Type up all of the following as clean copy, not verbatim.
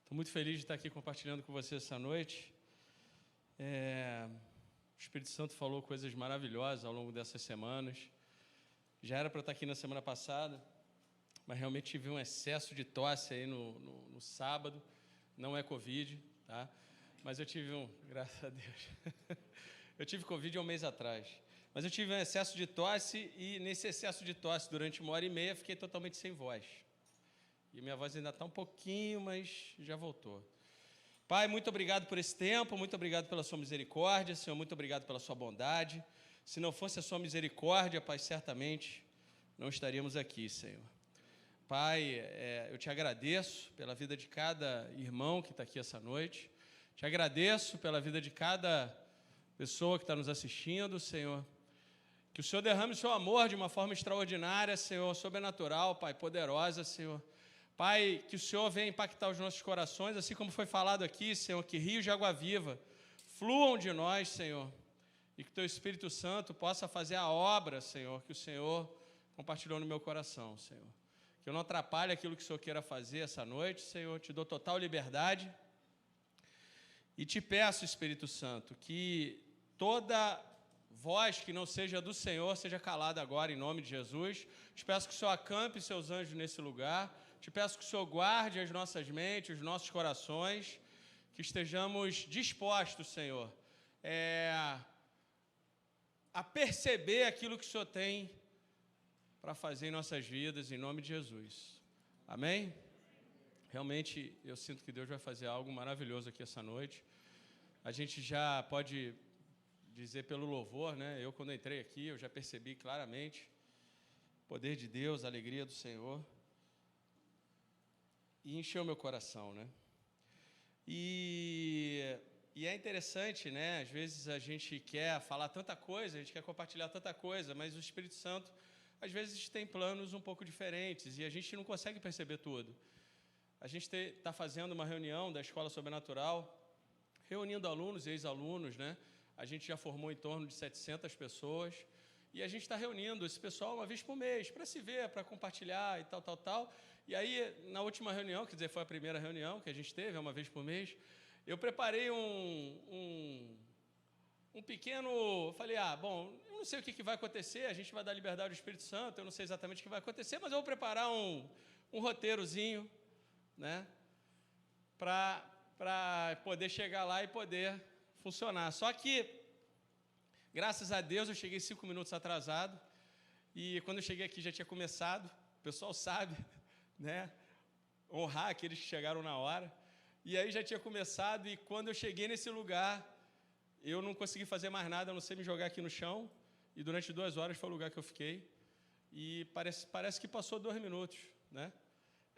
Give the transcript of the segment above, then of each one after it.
Estou muito feliz de estar aqui compartilhando com você essa noite. O Espírito Santo falou coisas maravilhosas ao longo dessas semanas. Já era para estar aqui na semana passada, mas realmente tive um excesso de tosse aí no sábado. Não é Covid, tá? Mas eu tive graças a Deus, eu tive Covid há um mês atrás. Mas eu tive um excesso de tosse e nesse excesso de tosse, durante 1h30, fiquei totalmente sem voz. E minha voz ainda está um pouquinho, mas já voltou. Pai, muito obrigado por esse tempo, muito obrigado pela sua misericórdia, Senhor, muito obrigado pela sua bondade. Se não fosse a sua misericórdia, Pai, certamente não estaríamos aqui, Senhor. Pai, eu te agradeço pela vida de cada irmão que está aqui essa noite. Te agradeço pela vida de cada pessoa que está nos assistindo, Senhor. Que o Senhor derrame o seu amor de uma forma extraordinária, Senhor, sobrenatural, Pai, poderosa, Senhor. Pai, que o Senhor venha impactar os nossos corações, assim como foi falado aqui, Senhor, que rios de água viva fluam de nós, Senhor, e que o Teu Espírito Santo possa fazer a obra, Senhor, que o Senhor compartilhou no meu coração, Senhor. Que eu não atrapalhe aquilo que o Senhor queira fazer essa noite, Senhor, te dou total liberdade e te peço, Espírito Santo, que toda voz que não seja do Senhor seja calada agora, em nome de Jesus. Te peço que o Senhor acampe seus anjos nesse lugar. Te peço que o Senhor guarde as nossas mentes, os nossos corações, que estejamos dispostos, Senhor, a perceber aquilo que o Senhor tem para fazer em nossas vidas, em nome de Jesus. Amém? Realmente, eu sinto que Deus vai fazer algo maravilhoso aqui essa noite. A gente já pode dizer pelo louvor, né? Eu, quando entrei aqui, eu já percebi claramente o poder de Deus, a alegria do Senhor. E encheu meu coração, né? E é interessante, né? Às vezes a gente quer falar tanta coisa, a gente quer compartilhar tanta coisa, mas o Espírito Santo, às vezes, tem planos um pouco diferentes e a gente não consegue perceber tudo. A gente está fazendo uma reunião da Escola Sobrenatural, reunindo alunos e ex-alunos, né? A gente já formou em torno de 700 pessoas e a gente está reunindo esse pessoal uma vez por mês para se ver, para compartilhar e tal. E aí, na última reunião, quer dizer, foi a primeira reunião que a gente teve, uma vez por mês, eu preparei um pequeno... Falei, bom, eu não sei o que vai acontecer, a gente vai dar liberdade ao Espírito Santo, eu não sei exatamente o que vai acontecer, mas eu vou preparar um roteirozinho, né, para poder chegar lá e poder funcionar. Só que, graças a Deus, eu cheguei 5 minutos atrasado, e quando eu cheguei aqui já tinha começado, o pessoal sabe, né, honrar aqueles que chegaram na hora, e aí já tinha começado, e quando eu cheguei nesse lugar, eu não consegui fazer mais nada, a não ser me jogar aqui no chão, e durante 2 horas foi o lugar que eu fiquei, e parece que passou 2 minutos, né?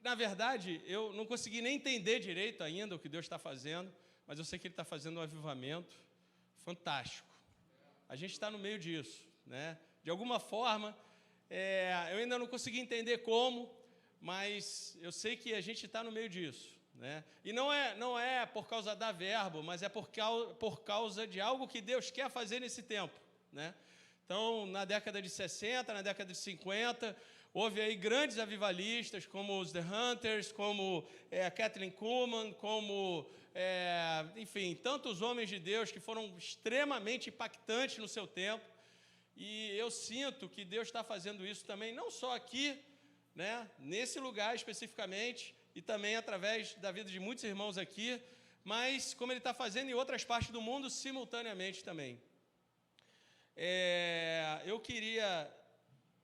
Na verdade, eu não consegui nem entender direito ainda o que Deus está fazendo, mas eu sei que Ele está fazendo um avivamento fantástico. A gente está no meio disso, né? De alguma forma, eu ainda não consegui entender como, mas eu sei que a gente está no meio disso, né? E não é por causa da Verbo, mas é por causa de algo que Deus quer fazer nesse tempo, né? Então, na década de 60, na década de 50, houve aí grandes avivalistas, como os The Hunters, como a Kathleen Kuhlman, como, enfim, tantos homens de Deus que foram extremamente impactantes no seu tempo. E eu sinto que Deus está fazendo isso também, não só aqui, né, nesse lugar especificamente, e também através da vida de muitos irmãos aqui, mas como Ele está fazendo em outras partes do mundo simultaneamente também. Eu queria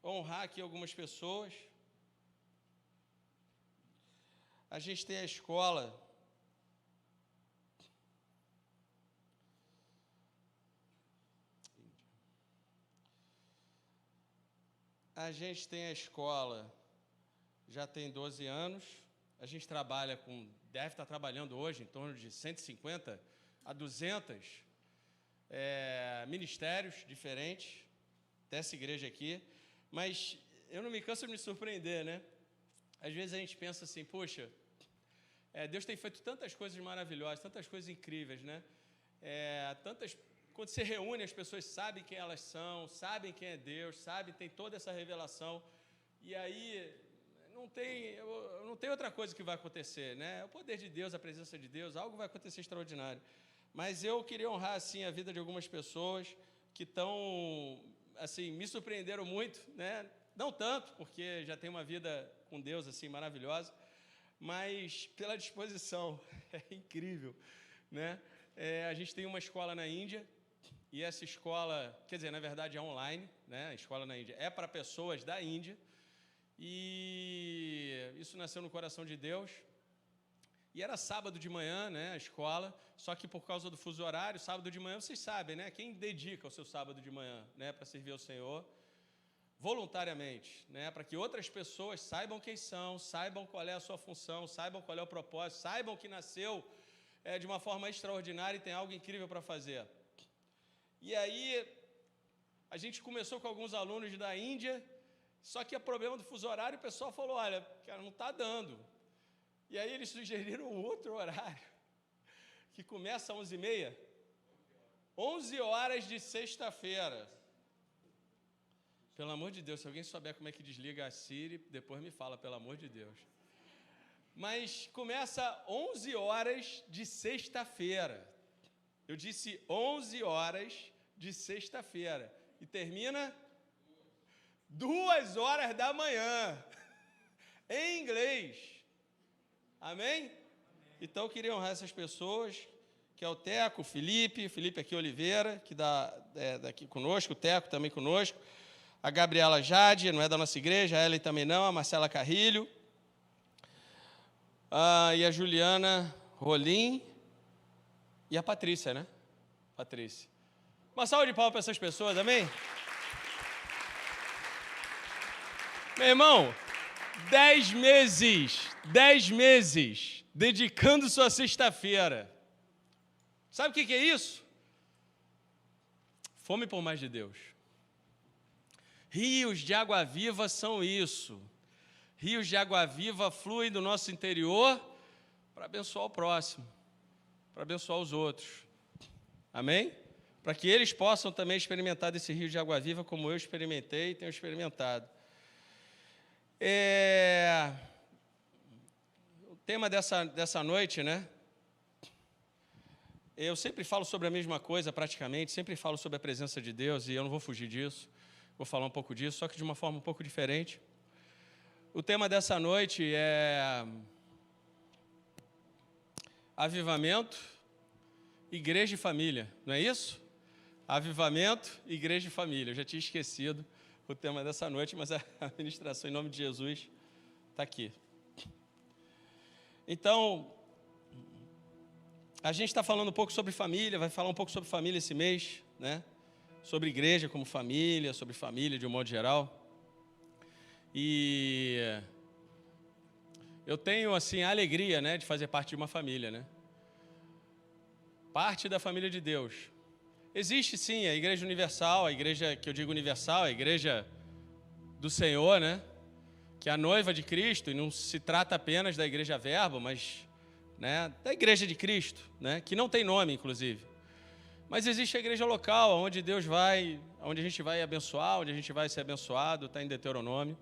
honrar aqui algumas pessoas. A gente tem a escola já tem 12 anos. A gente trabalha deve estar trabalhando hoje em torno de 150 a 200 ministérios diferentes dessa igreja aqui, mas eu não me canso de me surpreender, né? Às vezes a gente pensa assim, poxa, Deus tem feito tantas coisas maravilhosas, tantas coisas incríveis, né? Quando você reúne, as pessoas sabem quem elas são, sabem quem é Deus, sabem, tem toda essa revelação, e aí não tem outra coisa que vai acontecer, né? É o poder de Deus, a presença de Deus, algo vai acontecer extraordinário. Mas eu queria honrar, assim, a vida de algumas pessoas que estão, assim, me surpreenderam muito, né? Não tanto, porque já tem uma vida com Deus, assim, maravilhosa, mas pela disposição, é incrível, né? A gente tem uma escola na Índia, e essa escola, quer dizer, na verdade é online, né? A escola na Índia é para pessoas da Índia, e isso nasceu no coração de Deus. E era sábado de manhã, né, a escola, só que por causa do fuso horário, sábado de manhã, vocês sabem, né? Quem dedica o seu sábado de manhã, né, para servir ao Senhor, voluntariamente, né, para que outras pessoas saibam quem são, saibam qual é a sua função, saibam qual é o propósito, saibam que nasceu de uma forma extraordinária e tem algo incrível para fazer. E aí, a gente começou com alguns alunos da Índia, só que o problema do fuso horário, o pessoal falou, olha, cara, não está dando. E aí eles sugeriram um outro horário, que começa às 11h30, 11 horas de sexta-feira. Pelo amor de Deus, se alguém souber como é que desliga a Siri, depois me fala, pelo amor de Deus. Mas começa 11 horas de sexta-feira. Eu disse 11 horas de sexta-feira. E termina 2 horas da manhã, em inglês. Amém? Então, eu queria honrar essas pessoas, que é o Teco, o Felipe aqui Oliveira, que daqui conosco, o Teco também conosco, a Gabriela Jade, não é da nossa igreja, a Ellen também não, a Marcela Carrilho, e a Juliana Rolim, e a Patrícia, né? Patrícia. Uma salva de palmas para essas pessoas, amém? Meu irmão, 10 meses, dedicando sua sexta-feira. Sabe o que é isso? Fome por mais de Deus. Rios de água viva são isso. Rios de água viva fluem do nosso interior para abençoar o próximo, para abençoar os outros. Amém? Para que eles possam também experimentar desse rio de água viva como eu experimentei e tenho experimentado. O tema dessa noite, né? Eu sempre falo sobre a mesma coisa, praticamente, sempre falo sobre a presença de Deus, e eu não vou fugir disso, vou falar um pouco disso, só que de uma forma um pouco diferente. O tema dessa noite é avivamento, igreja e família, não é isso? Avivamento, igreja e família. Eu já tinha esquecido o tema dessa noite, mas a ministração em nome de Jesus está aqui. Então, a gente está falando um pouco sobre família, vai falar um pouco sobre família esse mês, né? Sobre igreja como família, sobre família de um modo geral. E eu tenho, assim, a alegria, né, de fazer parte de uma família, né? Parte da família de Deus. Existe, sim, a Igreja Universal, a igreja que eu digo universal, a igreja do Senhor, né? Que é a noiva de Cristo, e não se trata apenas da Igreja Verbo, mas, né, da Igreja de Cristo, né? Que não tem nome, inclusive. Mas existe a igreja local, onde Deus vai, onde a gente vai abençoar, onde a gente vai ser abençoado, está em Deuteronômio.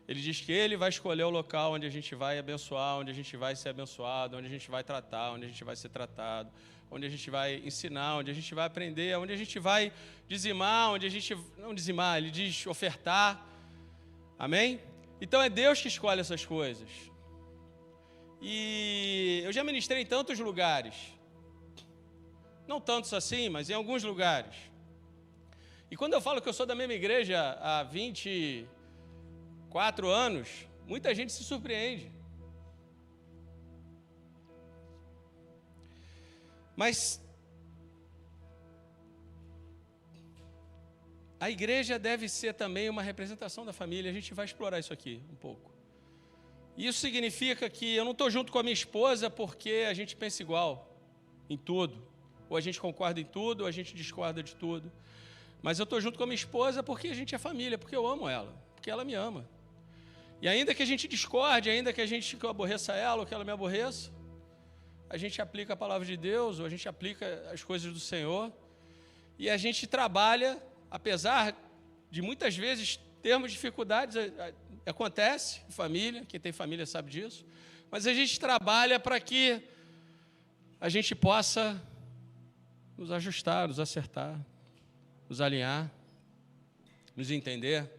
Ele diz que Ele vai escolher o local onde a gente vai abençoar, onde a gente vai ser abençoado, onde a gente vai tratar, onde a gente vai ser tratado, onde a gente vai ensinar, onde a gente vai aprender, onde a gente vai dizimar, onde a gente... Não dizimar, Ele diz ofertar. Amém? Então é Deus que escolhe essas coisas. E eu já ministrei em tantos lugares. Não tantos assim, mas em alguns lugares. E quando eu falo que eu sou da mesma igreja há 24 anos, muita gente se surpreende. Mas a igreja deve ser também uma representação da família. A gente vai explorar isso aqui um pouco. Isso significa que eu não estou junto com a minha esposa porque a gente pensa igual em tudo. Ou a gente concorda em tudo, ou a gente discorda de tudo. Mas eu estou junto com a minha esposa porque a gente é família, porque eu amo ela, porque ela me ama. E ainda que a gente discorde, ainda que que eu aborreça ela ou que ela me aborreça, a gente aplica a palavra de Deus, ou a gente aplica as coisas do Senhor, e a gente trabalha, apesar de muitas vezes termos dificuldades Acontece em família, quem tem família sabe disso. Mas a gente trabalha para que a gente possa nos ajustar, nos acertar, nos alinhar, nos entender.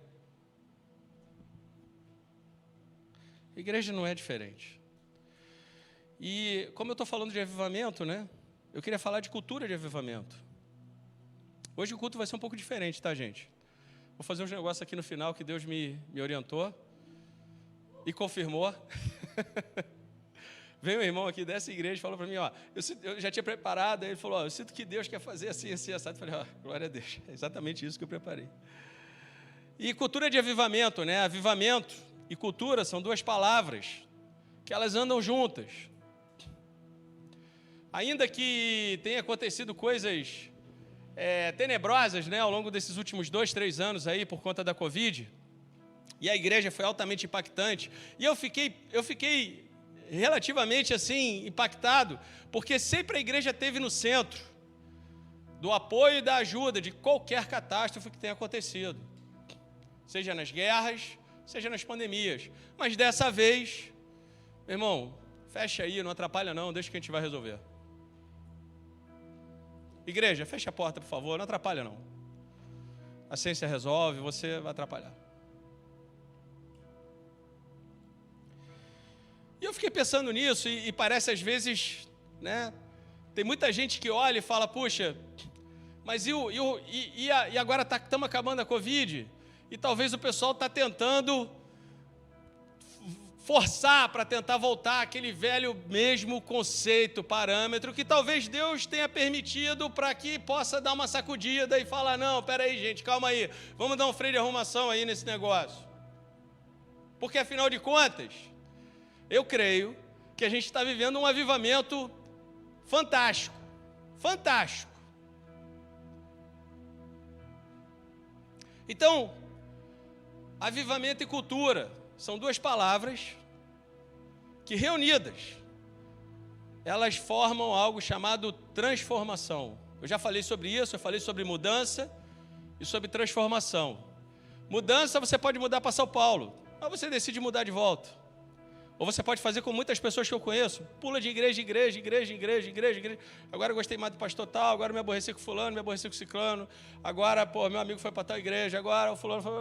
A igreja não é diferente. E como eu estou falando de avivamento, né? Eu queria falar de cultura de avivamento. Hoje o culto vai ser um pouco diferente, tá, gente? Vou fazer uns negócios aqui no final que Deus me orientou e confirmou. Veio um irmão aqui dessa igreja e falou para mim, ó, eu já tinha preparado, aí ele falou, ó, eu sinto que Deus quer fazer assim, assim, assado. Eu falei, ó, glória a Deus, é exatamente isso que eu preparei. E cultura de avivamento, né? Avivamento e cultura são duas palavras que elas andam juntas. Ainda que tenha acontecido coisas tenebrosas, né, ao longo desses últimos 2, 3 anos aí, por conta da Covid, e a igreja foi altamente impactante, e eu fiquei relativamente assim, impactado, porque sempre a igreja esteve no centro do apoio e da ajuda de qualquer catástrofe que tenha acontecido, seja nas guerras, seja nas pandemias, mas dessa vez, meu irmão, fecha aí, não atrapalha não, deixa que a gente vai resolver. Igreja, fecha a porta, por favor, não atrapalha não. A ciência resolve, você vai atrapalhar. E eu fiquei pensando nisso, e parece às vezes, né? Tem muita gente que olha e fala, puxa, mas e agora estamos acabando a Covid, e talvez o pessoal está tentando forçar para tentar voltar àquele velho mesmo conceito, parâmetro, que talvez Deus tenha permitido para que possa dar uma sacudida e falar, não, peraí gente, calma aí, vamos dar um freio de arrumação aí nesse negócio. Porque afinal de contas, eu creio que a gente está vivendo um avivamento fantástico, fantástico. Então, avivamento e cultura são duas palavras que, reunidas, elas formam algo chamado transformação. Eu já falei sobre isso, eu falei sobre mudança e sobre transformação. Mudança, você pode mudar para São Paulo, mas você decide mudar de volta. Ou você pode fazer como muitas pessoas que eu conheço, pula de igreja em igreja, igreja em igreja, igreja em igreja. Agora eu gostei mais do pastor tal, agora me aborreci com fulano, me aborreci com ciclano. Agora, meu amigo foi para tal igreja, agora o fulano foi...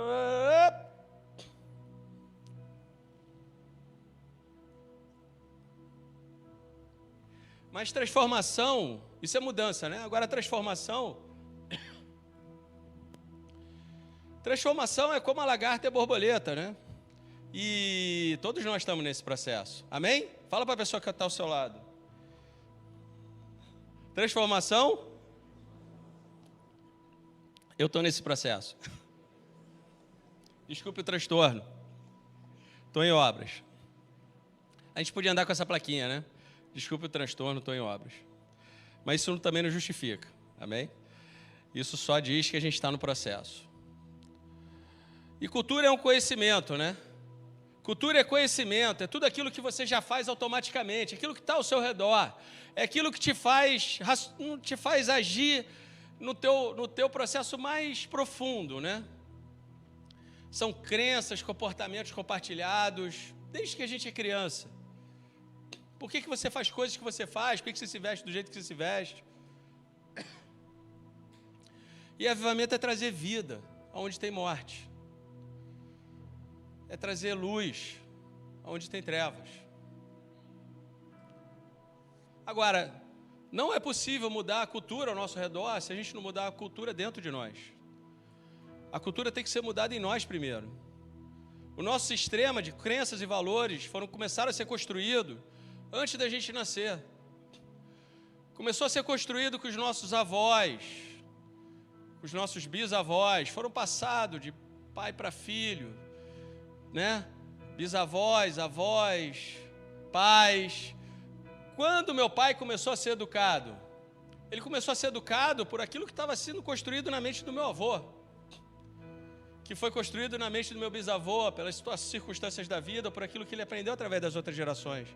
Mas transformação, isso é mudança, né? Agora transformação é como a lagarta e a borboleta, né? E todos nós estamos nesse processo, amém? Fala para a pessoa que está ao seu lado. Transformação, eu estou nesse processo. Desculpe o transtorno, estou em obras. A gente podia andar com essa plaquinha, né? Desculpe o transtorno, estou em obras. Mas isso também não justifica, amém? Isso só diz que a gente está no processo. E cultura é um conhecimento, né? Cultura é conhecimento, é tudo aquilo que você já faz automaticamente, aquilo que está ao seu redor, é aquilo que te faz agir no teu processo mais profundo, né? São crenças, comportamentos compartilhados, desde que a gente é criança. Por que você faz coisas que você faz? Por que você se veste do jeito que você se veste? E avivamento é trazer vida onde tem morte. É trazer luz onde tem trevas. Agora, não é possível mudar a cultura ao nosso redor se a gente não mudar a cultura dentro de nós. A cultura tem que ser mudada em nós primeiro. O nosso sistema de crenças e valores começaram a ser construídos antes da gente nascer. Começou a ser construído com os nossos avós, com os nossos bisavós, foram passados de pai para filho, né? Bisavós, avós, pais. Quando meu pai começou a ser educado? Ele começou a ser educado por aquilo que estava sendo construído na mente do meu avô, que foi construído na mente do meu bisavô, pelas circunstâncias da vida, por aquilo que ele aprendeu através das outras gerações.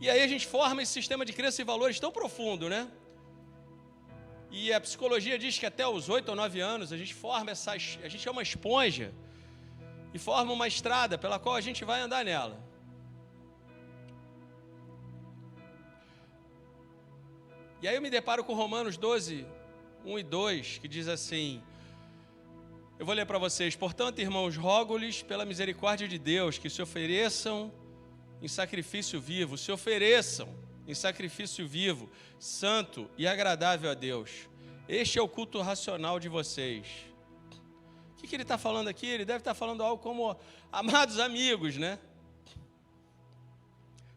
E aí a gente forma esse sistema de crenças e valores tão profundo, né? E a psicologia diz que até os 8 ou 9 anos a gente forma a gente é uma esponja e forma uma estrada pela qual a gente vai andar nela. E aí eu me deparo com Romanos 12, 1 e 2, que diz assim, eu vou ler para vocês: portanto, irmãos, rogo-lhes pela misericórdia de Deus que se ofereçam em sacrifício vivo, santo e agradável a Deus. Este é o culto racional de vocês. O que ele está falando aqui? Ele deve estar falando algo como, amados amigos, né?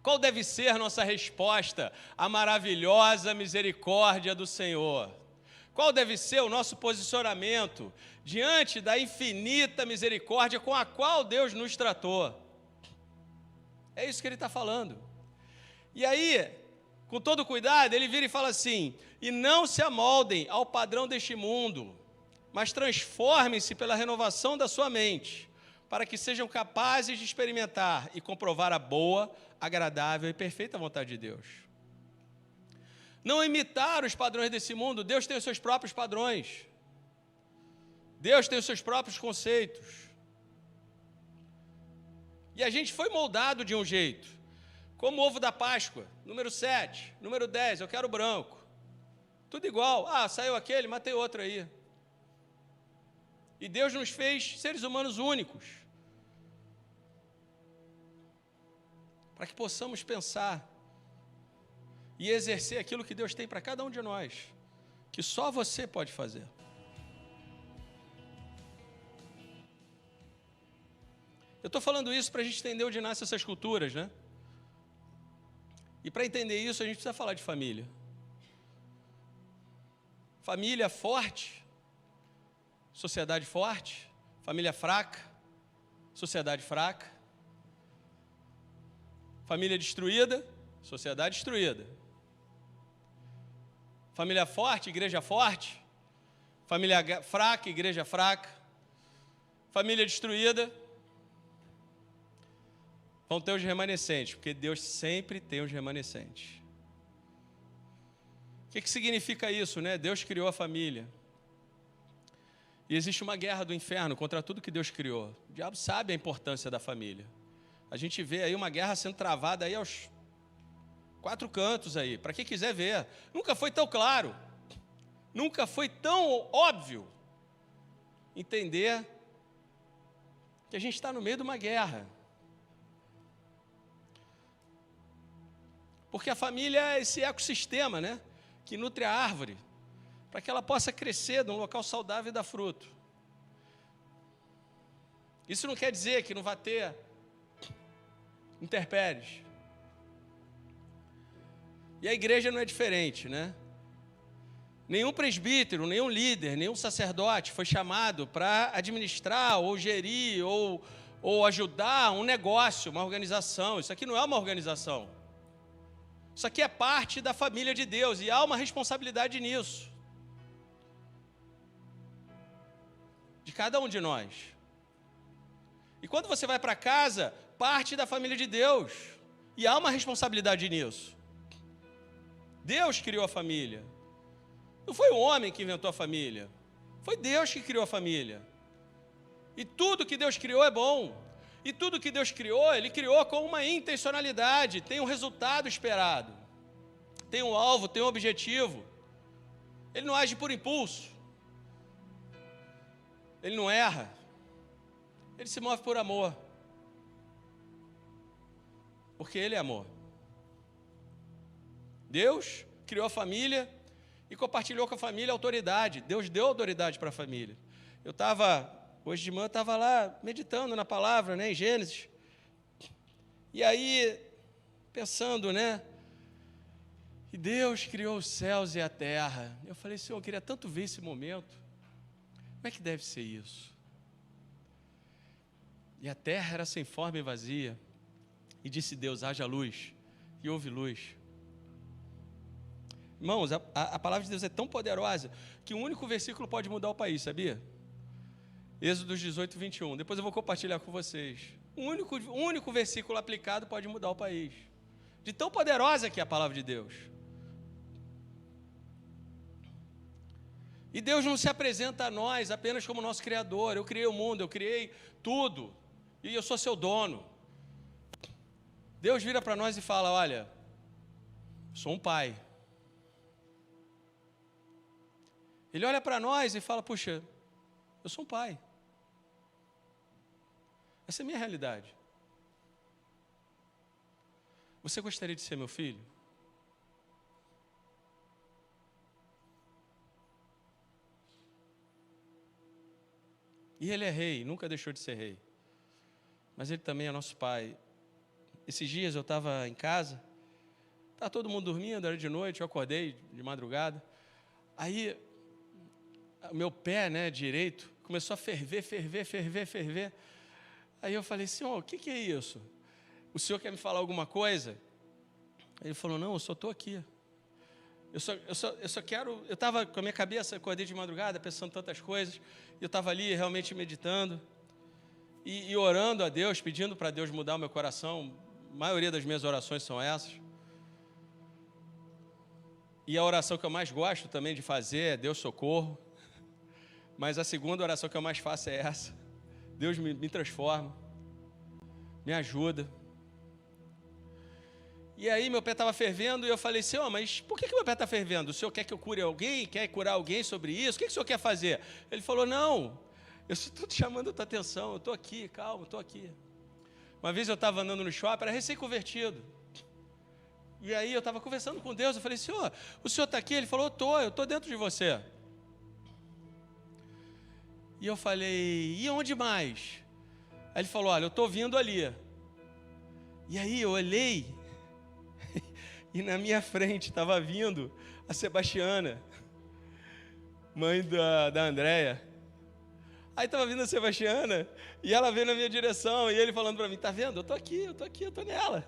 Qual deve ser nossa resposta à maravilhosa misericórdia do Senhor? Qual deve ser o nosso posicionamento diante da infinita misericórdia com a qual Deus nos tratou? É isso que ele está falando. E aí, com todo cuidado, ele vira e fala assim: e não se amoldem ao padrão deste mundo, mas transformem-se pela renovação da sua mente, para que sejam capazes de experimentar e comprovar a boa, agradável e perfeita vontade de Deus. Não imitar os padrões desse mundo. Deus tem os seus próprios padrões. Deus tem os seus próprios conceitos. E a gente foi moldado de um jeito, como o ovo da Páscoa, número 7, número 10, eu quero branco. Tudo igual. Ah, saiu aquele, matei outro aí. E Deus nos fez seres humanos únicos, para que possamos pensar e exercer aquilo que Deus tem para cada um de nós, que só você pode fazer. Eu estou falando isso para a gente entender onde nascem essas culturas, né? E para entender isso, a gente precisa falar de família. Família forte, sociedade forte. Família fraca, sociedade fraca. Família destruída, sociedade destruída. Família forte, igreja forte. Família fraca, igreja fraca. Família destruída. Vão ter os remanescentes, porque Deus sempre tem os remanescentes. O que significa isso, né? Deus criou a família. E existe uma guerra do inferno contra tudo que Deus criou. O diabo sabe a importância da família. A gente vê aí uma guerra sendo travada aí aos 4 cantos aí, para quem quiser ver. Nunca foi tão claro, nunca foi tão óbvio entender que a gente está no meio de uma guerra. Porque a família é esse ecossistema, né, que nutre a árvore, para que ela possa crescer num local saudável e dar fruto. Isso não quer dizer que não vai ter intempéries. E a igreja não é diferente, né? Nenhum presbítero, nenhum líder, nenhum sacerdote foi chamado para administrar ou gerir ou ajudar um negócio, uma organização. Isso aqui não é uma organização. Isso aqui é parte da família de Deus e há uma responsabilidade nisso, de cada um de nós. E quando você vai para casa, parte da família de Deus, e há uma responsabilidade nisso. Deus criou a família. Não foi o homem que inventou a família, foi Deus que criou a família. E tudo que Deus criou é bom. E tudo que Deus criou, Ele criou com uma intencionalidade, tem um resultado esperado, tem um alvo, tem um objetivo. Ele não age por impulso, Ele não erra, Ele se move por amor, porque Ele é amor. Deus criou a família e compartilhou com a família a autoridade. Deus deu autoridade para a família. Hoje de manhã eu estava lá meditando na palavra, né, em Gênesis. E aí, pensando, né? E Deus criou os céus e a terra. Eu falei, Senhor, eu queria tanto ver esse momento. Como é que deve ser isso? E a terra era sem forma e vazia. E disse Deus, haja luz. E houve luz. Irmãos, a palavra de Deus é tão poderosa que um único versículo pode mudar o país, sabia? Êxodo 18, 21. Depois eu vou compartilhar com vocês. Um único versículo aplicado pode mudar o país. De tão poderosa que é a palavra de Deus. E Deus não se apresenta a nós apenas como nosso Criador. Eu criei o mundo, eu criei tudo. E eu sou seu dono. Deus vira para nós e fala, olha, sou um pai. Ele olha para nós e fala, puxa, eu sou um pai. Essa é a minha realidade. Você gostaria de ser meu filho? E ele é rei, nunca deixou de ser rei. Mas ele também é nosso pai. Esses dias eu estava em casa, estava todo mundo dormindo, era de noite, eu acordei de madrugada. Aí, o meu pé, direito, começou a ferver. Aí eu falei, Senhor, o que é isso? O Senhor quer me falar alguma coisa? Aí ele falou, não, eu só estou aqui. Eu só quero... Eu estava com a minha cabeça, acordei de madrugada, pensando tantas coisas, e eu estava ali realmente meditando, e orando a Deus, pedindo para Deus mudar o meu coração. A maioria das minhas orações são essas. E a oração que eu mais gosto também de fazer é Deus socorro. Mas a segunda oração que eu mais faço é essa. Deus me transforma, me ajuda. E aí meu pé estava fervendo e eu falei, Senhor, mas por que meu pé está fervendo? O Senhor quer que eu cure alguém? Quer curar alguém sobre isso? O que o Senhor quer fazer? Ele falou, não, eu estou te chamando a tua atenção, eu estou aqui, calma, estou aqui. Uma vez eu estava andando no shopping, era recém-convertido. E aí eu estava conversando com Deus, eu falei, Senhor, o Senhor está aqui? Ele falou, eu estou dentro de você. E eu falei, e onde mais? Aí ele falou, olha, eu estou vindo ali. E aí eu olhei, e na minha frente estava vindo a Sebastiana, mãe da Andréia. Aí estava vindo a Sebastiana, e ela veio na minha direção, e ele falando para mim, tá vendo? Eu estou aqui, eu estou nela.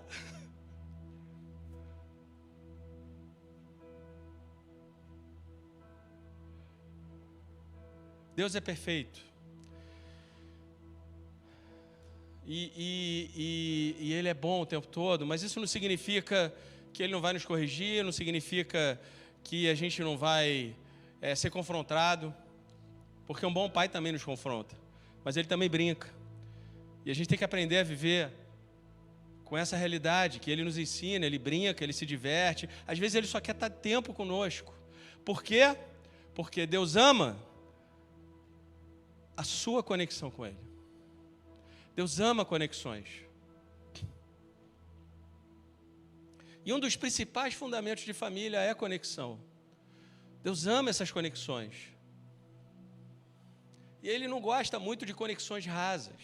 Deus é perfeito. E Ele é bom o tempo todo, mas isso não significa que Ele não vai nos corrigir, não significa que a gente não vai ser confrontado, porque um bom pai também nos confronta, mas Ele também brinca. E a gente tem que aprender a viver com essa realidade, que Ele nos ensina, Ele brinca, Ele se diverte. Às vezes Ele só quer estar tempo conosco. Por quê? Porque Deus ama a sua conexão com Ele. Deus ama conexões. E um dos principais fundamentos de família é a conexão. Deus ama essas conexões. E Ele não gosta muito de conexões rasas.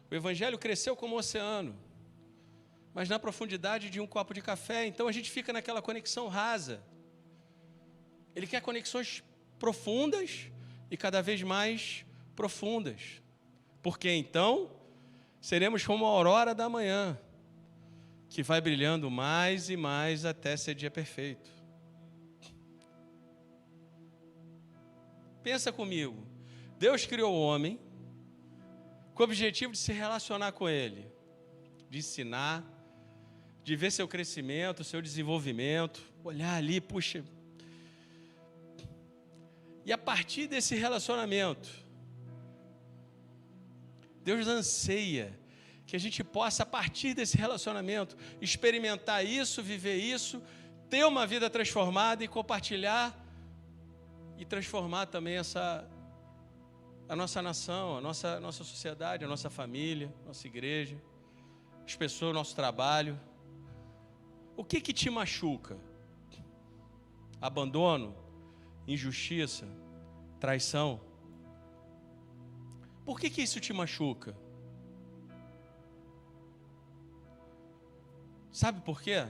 O Evangelho cresceu como um oceano, mas na profundidade de um copo de café. Então a gente fica naquela conexão rasa. Ele quer conexões profundas e cada vez mais profundas, porque então seremos como a aurora da manhã, que vai brilhando mais e mais até ser dia perfeito. Pensa comigo, Deus criou o homem com o objetivo de se relacionar com Ele, de ensinar, de ver seu crescimento, seu desenvolvimento, olhar ali, puxa. E a partir desse relacionamento, Deus anseia que a gente possa, a partir desse relacionamento, experimentar isso, viver isso, ter uma vida transformada e compartilhar e transformar também a nossa nação, a nossa sociedade, a nossa família, nossa igreja, as pessoas, o nosso trabalho. O que te machuca? Abandono? Injustiça? Traição? Por que isso te machuca? Sabe por quê?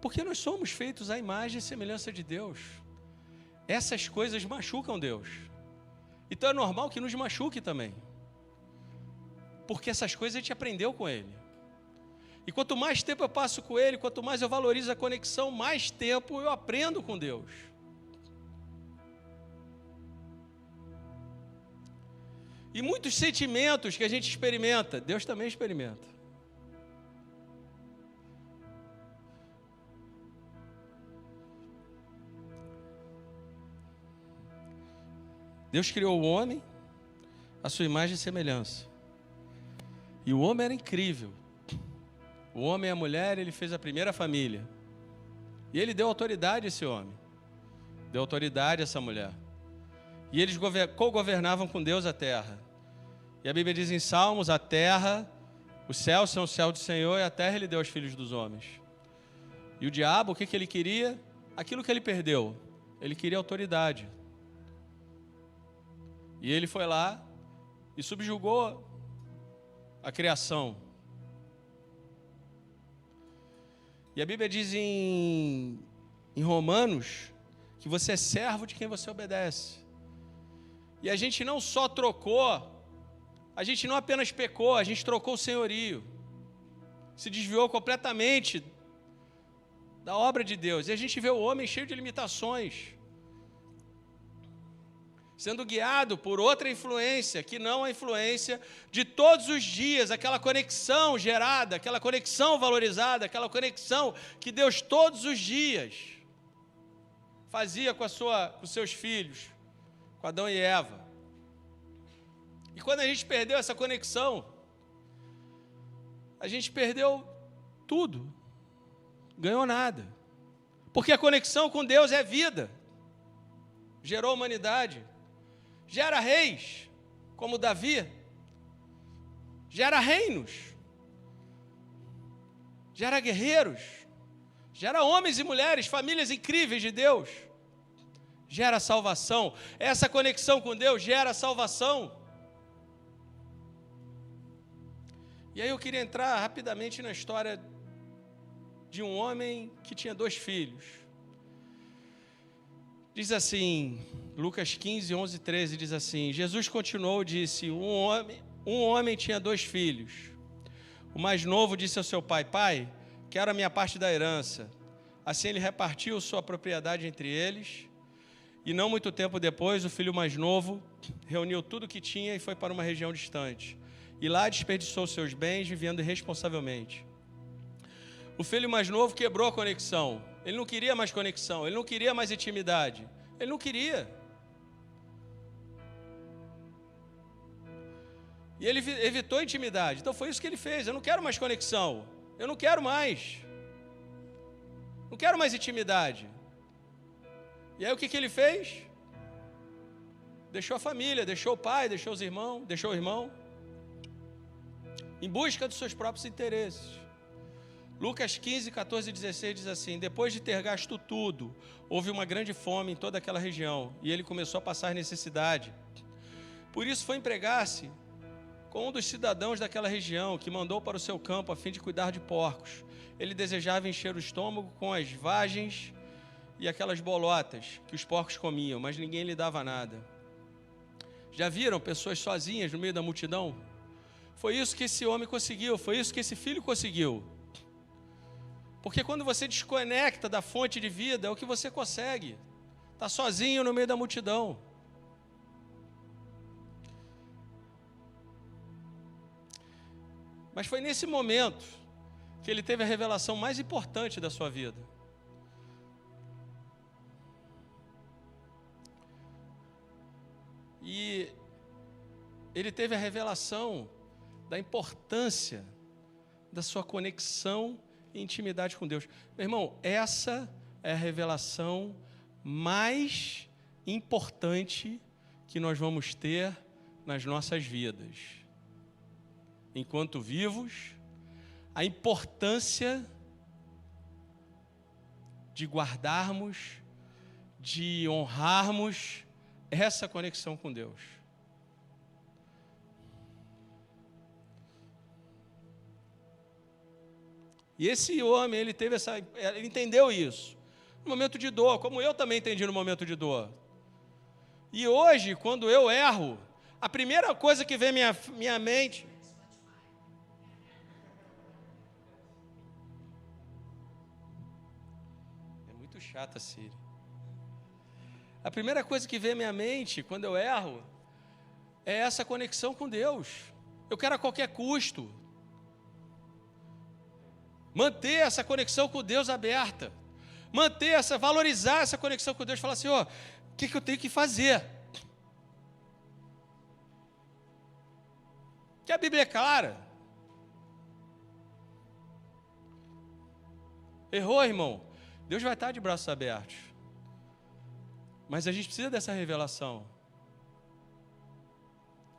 Porque nós somos feitos à imagem e semelhança de Deus. Essas coisas machucam Deus. Então é normal que nos machuque também. Porque essas coisas a gente aprendeu com Ele. E quanto mais tempo eu passo com Ele, quanto mais eu valorizo a conexão, mais tempo eu aprendo com Deus. E muitos sentimentos que a gente experimenta, Deus também experimenta. Deus criou o homem à sua imagem e semelhança. E o homem era incrível. O homem e a mulher, ele fez a primeira família. E ele deu autoridade a esse homem. Deu autoridade a essa mulher. E eles co-governavam com Deus a terra. E a Bíblia diz em Salmos, a terra, os céus são o céu do Senhor e a terra ele deu aos filhos dos homens. E o diabo, o que ele queria? Aquilo que ele perdeu. Ele queria autoridade. E ele foi lá e subjugou a criação. E a Bíblia diz em Romanos que você é servo de quem você obedece. E a gente não só trocou, a gente não apenas pecou, a gente trocou o senhorio. Se desviou completamente da obra de Deus. E a gente vê o homem cheio de limitações, sendo guiado por outra influência, que não a influência de todos os dias, aquela conexão gerada, aquela conexão valorizada, aquela conexão que Deus todos os dias fazia com os seus filhos, com Adão e Eva. E quando a gente perdeu essa conexão, a gente perdeu tudo, ganhou nada. Porque a conexão com Deus é vida, gerou humanidade, gera reis, como Davi, gera reinos, gera guerreiros, gera homens e mulheres, famílias incríveis de Deus, gera salvação. Essa conexão com Deus gera salvação. E aí eu queria entrar rapidamente na história de um homem que tinha 2 filhos. Diz assim, Lucas 15, 11, 13, diz assim, Jesus continuou e disse, um homem tinha 2 filhos. O mais novo disse ao seu pai, pai, quero a minha parte da herança. Assim ele repartiu sua propriedade entre eles. E não muito tempo depois, o filho mais novo reuniu tudo o que tinha e foi para uma região distante. E lá desperdiçou seus bens, vivendo irresponsavelmente. O filho mais novo quebrou a conexão. Ele não queria mais conexão, ele não queria mais intimidade. Ele não queria. E ele evitou a intimidade. Então foi isso que ele fez. Eu não quero mais conexão. Eu não quero mais. Não quero mais intimidade. E aí o que ele fez? Deixou a família, deixou o pai, deixou os irmãos, deixou o irmão. Em busca dos seus próprios interesses. Lucas 15, 14 e 16 diz assim, depois de ter gasto tudo, houve uma grande fome em toda aquela região, e ele começou a passar necessidade. Por isso foi empregar-se com um dos cidadãos daquela região, que mandou para o seu campo a fim de cuidar de porcos. Ele desejava encher o estômago com as vagens e aquelas bolotas que os porcos comiam, mas ninguém lhe dava nada. Já viram pessoas sozinhas no meio da multidão? Foi isso que esse homem conseguiu, foi isso que esse filho conseguiu. Porque quando você desconecta da fonte de vida, é o que você consegue. Está sozinho no meio da multidão. Mas foi nesse momento que ele teve a revelação mais importante da sua vida. E ele teve a revelação da importância da sua conexão e intimidade com Deus. Meu irmão, essa é a revelação mais importante que nós vamos ter nas nossas vidas. Enquanto vivos, a importância de guardarmos, de honrarmos essa conexão com Deus. E esse homem, ele entendeu isso. No momento de dor, como eu também entendi no momento de dor. E hoje, quando eu erro, a primeira coisa que vem à minha mente... É muito chata, Siri. A primeira coisa que vem à minha mente, quando eu erro, é essa conexão com Deus. Eu quero a qualquer custo manter essa conexão com Deus aberta, valorizar essa conexão com Deus, falar assim, o que eu tenho que fazer? Que a Bíblia é clara, Errou, irmão? Deus vai estar de braços abertos. Mas a gente precisa dessa revelação.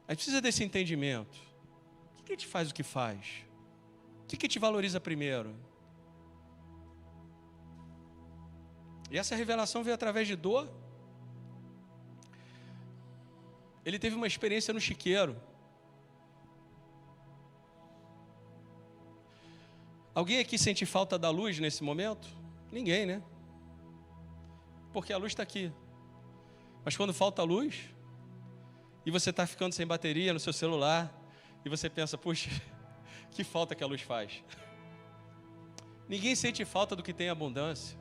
A gente precisa desse entendimento. O que te faz o que faz? O que te valoriza primeiro? E essa revelação veio através de dor. Ele teve uma experiência no chiqueiro. Alguém aqui sente falta da luz nesse momento? Ninguém, né? Porque a luz está aqui. Mas quando falta a luz, e você está ficando sem bateria no seu celular, e você pensa, puxa, que falta que a luz faz. Ninguém sente falta do que tem abundância.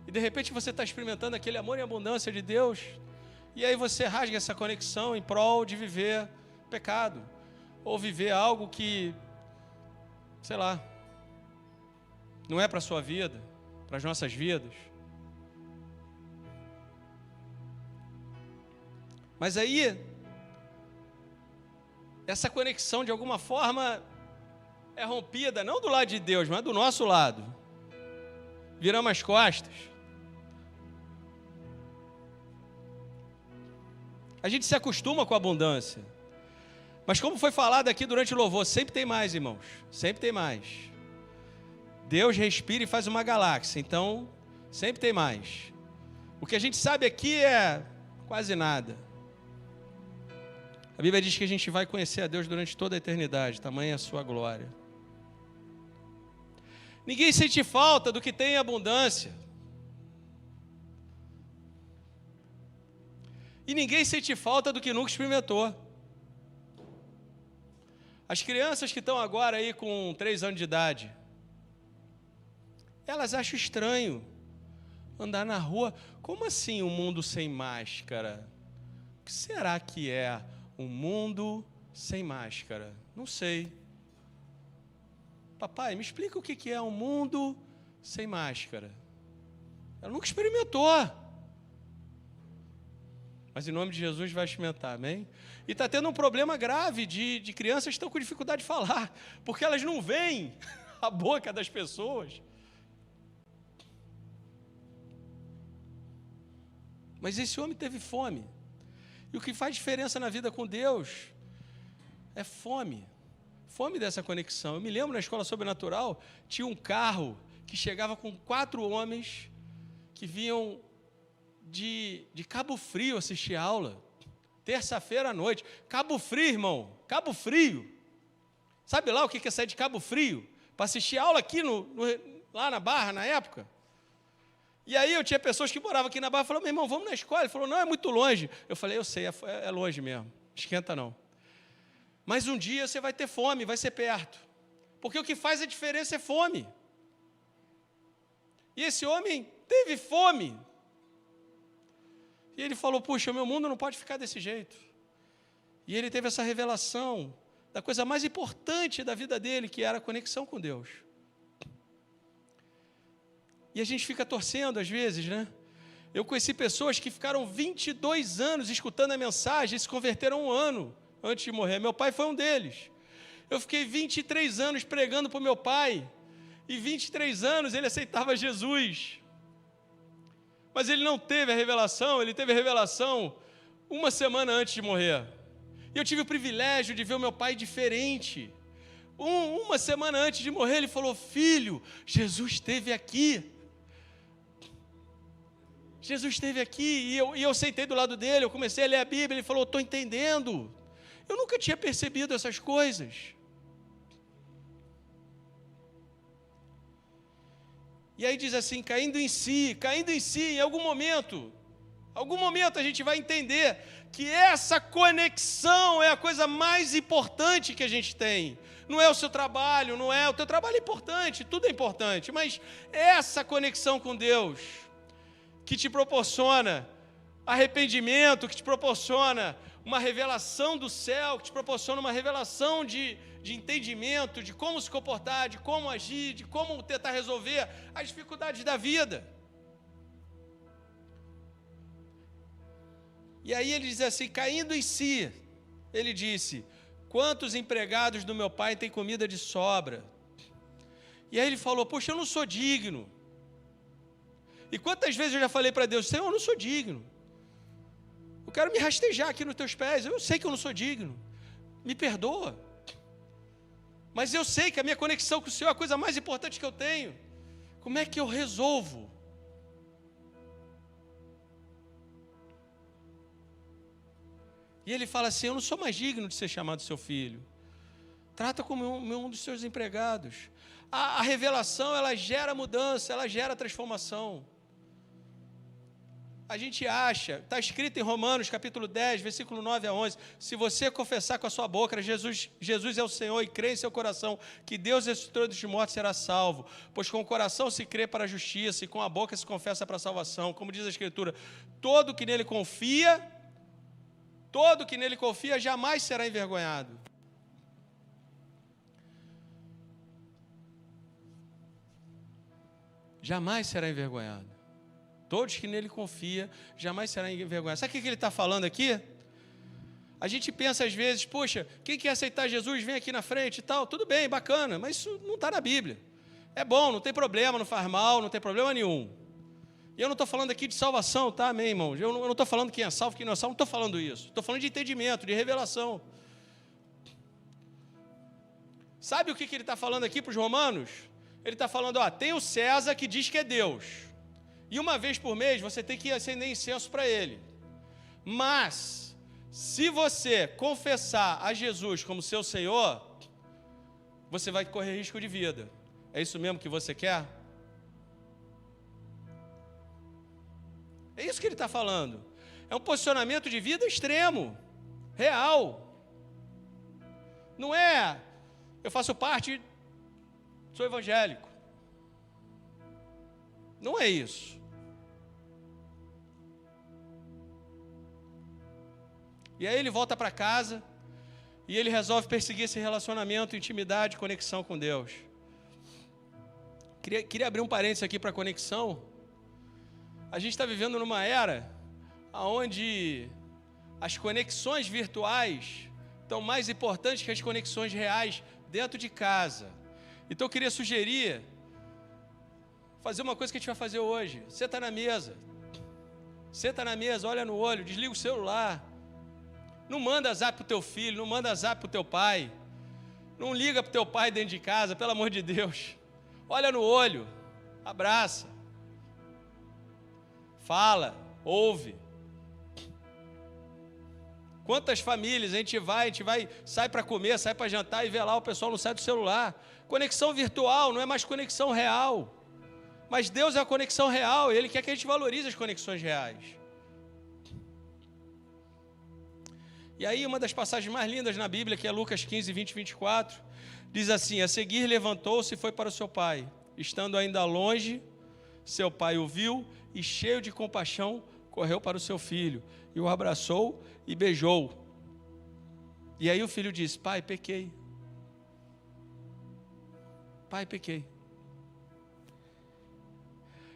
E de repente você está experimentando aquele amor e abundância de Deus, e aí você rasga essa conexão em prol de viver pecado, ou viver algo que, sei lá, não é para a sua vida, para as nossas vidas. Mas aí, essa conexão de alguma forma é rompida, não do lado de Deus, mas do nosso lado. Viramos as costas. A gente se acostuma com a abundância. Mas como foi falado aqui durante o louvor, sempre tem mais, irmãos. Sempre tem mais. Deus respira e faz uma galáxia, então sempre tem mais. O que a gente sabe aqui é quase nada. A Bíblia diz que a gente vai conhecer a Deus durante toda a eternidade, tamanha a sua glória. Ninguém sente falta do que tem em abundância. E ninguém sente falta do que nunca experimentou. As crianças que estão agora aí com 3 anos de idade, elas acham estranho andar na rua. Como assim um mundo sem máscara? O que será que é um mundo sem máscara? Não sei. Papai, me explica o que é um mundo sem máscara. Ela nunca experimentou. Mas em nome de Jesus vai experimentar, amém? E está tendo um problema grave de crianças que estão com dificuldade de falar, porque elas não veem a boca das pessoas. Mas esse homem teve fome. E o que faz diferença na vida com Deus é fome. Fome dessa conexão. Eu me lembro na escola sobrenatural, tinha um carro que chegava com 4 homens que vinham de Cabo Frio assistir aula. Terça-feira à noite. Cabo Frio, irmão. Cabo Frio. Sabe lá o que é sair de Cabo Frio? Para assistir aula aqui lá na Barra, na época. E aí eu tinha pessoas que moravam aqui na Barra, falaram, meu irmão, vamos na escola. Ele falou, não, é muito longe. Eu falei, eu sei, é longe mesmo. Esquenta não. Mas um dia você vai ter fome, vai ser perto. Porque o que faz a diferença é fome. E esse homem teve fome. E ele falou, puxa, o meu mundo não pode ficar desse jeito. E ele teve essa revelação da coisa mais importante da vida dele, que era a conexão com Deus. E a gente fica torcendo às vezes, né? Eu conheci pessoas que ficaram 22 anos escutando a mensagem e se converteram 1 ano antes de morrer. Meu pai foi um deles. Eu fiquei 23 anos pregando para o meu pai, e 23 anos ele aceitava Jesus. Mas ele não teve a revelação, ele teve a revelação 1 semana antes de morrer. E eu tive o privilégio de ver o meu pai diferente. 1 semana antes de morrer, ele falou, filho, Jesus esteve aqui. Jesus esteve aqui, e eu sentei do lado dele, eu comecei a ler a Bíblia, ele falou, estou entendendo. Eu nunca tinha percebido essas coisas. E aí diz assim, caindo em si, em algum momento a gente vai entender que essa conexão é a coisa mais importante que a gente tem. Não é o seu trabalho, não é o teu trabalho é importante, tudo é importante, mas essa conexão com Deus, que te proporciona arrependimento, que te proporciona uma revelação do céu, que te proporciona uma revelação de entendimento, de como se comportar, de como agir, de como tentar resolver as dificuldades da vida. E aí ele diz assim, caindo em si, ele disse, quantos empregados do meu pai têm comida de sobra? E aí ele falou, poxa, eu não sou digno. E quantas vezes eu já falei para Deus, Senhor, eu não sou digno. Eu quero me rastejar aqui nos teus pés. Eu sei que eu não sou digno. Me perdoa. Mas eu sei que a minha conexão com o Senhor é a coisa mais importante que eu tenho. Como é que eu resolvo? E ele fala assim, eu não sou mais digno de ser chamado seu filho. Trata como um dos seus empregados. A revelação, ela gera mudança, ela gera transformação. A gente acha, está escrito em Romanos capítulo 10, versículo 9 a 11, se você confessar com a sua boca, Jesus é o Senhor, e crer em seu coração, que Deus ressuscitou dos mortos, será salvo. Pois com o coração se crê para a justiça, e com a boca se confessa para a salvação. Como diz a Escritura, todo que nele confia jamais será envergonhado. Jamais será envergonhado. Todos que nele confiam, jamais serão envergonhados. Sabe o que ele está falando aqui? A gente pensa às vezes, poxa, quem quer aceitar Jesus, vem aqui na frente e tal. Tudo bem, bacana, mas isso não está na Bíblia. É bom, não tem problema, não faz mal, não tem problema nenhum. E eu não estou falando aqui de salvação, tá, amém, irmãos? Eu não estou falando quem é salvo, quem não é salvo, não estou falando isso. Estou falando de entendimento, de revelação. Sabe o que ele está falando aqui para os romanos? Ele está falando, tem o César que diz que é Deus. E uma vez por mês você tem que acender incenso para ele. Mas, se você confessar a Jesus como seu Senhor, você vai correr risco de vida. É isso mesmo que você quer? É isso que ele está falando. É um posicionamento de vida extremo, real. Não é, eu faço parte, sou evangélico. Não é isso. E aí ele volta para casa e ele resolve perseguir esse relacionamento, intimidade, conexão com Deus. Queria abrir um parênteses aqui para conexão. A gente está vivendo numa era onde as conexões virtuais estão mais importantes que as conexões reais dentro de casa. Então eu queria sugerir fazer uma coisa que a gente vai fazer hoje. Senta na mesa, olha no olho, desliga o celular. Não manda zap para o teu filho, não manda zap para o teu pai. Não liga para o teu pai dentro de casa, pelo amor de Deus. Olha no olho, abraça. Fala, ouve. Quantas famílias a gente vai, sai para comer, sai para jantar e vê lá o pessoal não sai do celular. Conexão virtual não é mais conexão real. Mas Deus é a conexão real, Ele quer que a gente valorize as conexões reais. E aí uma das passagens mais lindas na Bíblia, que é Lucas 15, 20 e 24, diz assim, a seguir levantou-se e foi para o seu pai. Estando ainda longe, seu pai o viu e cheio de compaixão, correu para o seu filho e o abraçou e beijou. E aí o filho disse, pai, pequei. Pai, pequei.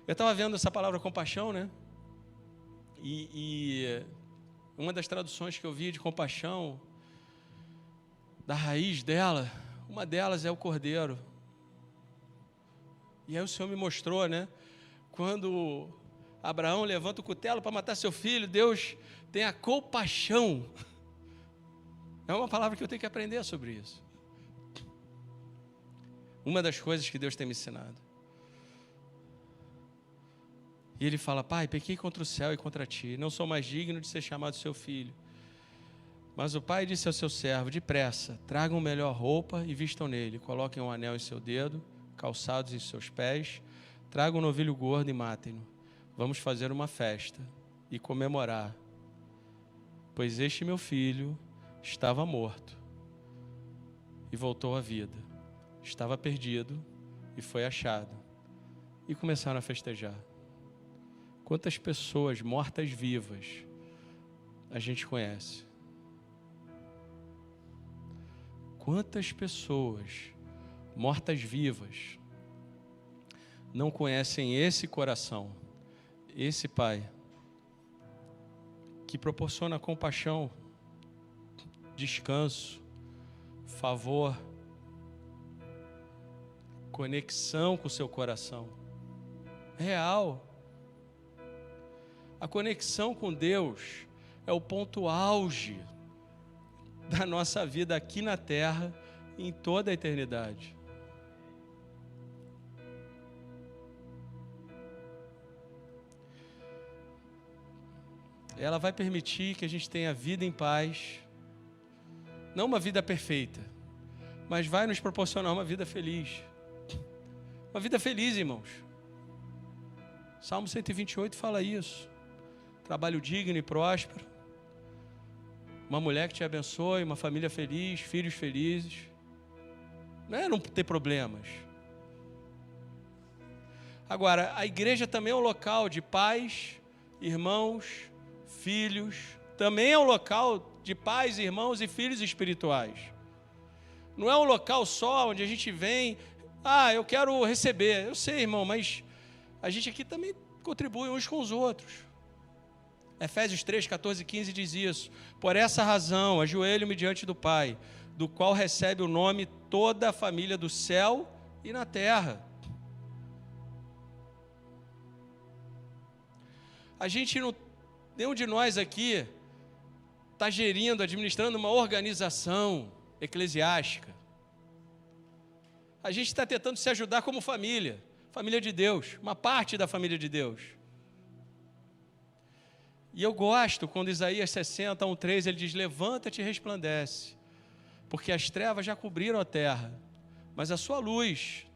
Eu estava vendo essa palavra compaixão, né? E uma das traduções que eu vi de compaixão, da raiz dela, uma delas é o cordeiro. E aí o Senhor me mostrou, né? Quando Abraão levanta o cutelo para matar seu filho, Deus tem a compaixão. É uma palavra que eu tenho que aprender sobre isso. Uma das coisas que Deus tem me ensinado. E ele fala, pai, pequei contra o céu e contra ti, não sou mais digno de ser chamado seu filho. Mas o pai disse ao seu servo, depressa, tragam melhor roupa e vistam nele, coloquem um anel em seu dedo, calçados em seus pés, tragam um novilho gordo e matem-no. Vamos fazer uma festa e comemorar, pois este meu filho estava morto e voltou à vida, estava perdido e foi achado. E começaram a festejar. Quantas pessoas mortas-vivas a gente conhece? Quantas pessoas mortas-vivas não conhecem esse coração, esse Pai, que proporciona compaixão, descanso, favor, conexão com o seu coração. Real. A conexão com Deus é o ponto auge da nossa vida aqui na terra e em toda a eternidade. Ela vai permitir que a gente tenha vida em paz, não uma vida perfeita, mas vai nos proporcionar uma vida feliz. Uma vida feliz, irmãos. Salmo 128 fala isso. Trabalho digno e próspero. Uma mulher que te abençoe, uma família feliz, filhos felizes. Não é não ter problemas. Agora, a igreja também é um local de pais, irmãos, filhos. Também é um local de pais, irmãos e filhos espirituais. Não é um local só onde a gente vem, eu quero receber. Eu sei, irmão, mas a gente aqui também contribui uns com os outros. Efésios 3, 14 e 15 diz isso. Por essa razão, ajoelho-me diante do Pai, do qual recebe o nome toda a família do céu e na terra. A gente não, nenhum de nós aqui está gerindo, administrando uma organização eclesiástica. A gente está tentando se ajudar como família, família de Deus, uma parte da família de Deus. E eu gosto quando Isaías 60, 1:3, ele diz: levanta-te e resplandece, porque as trevas já cobriram a terra, mas a sua luz,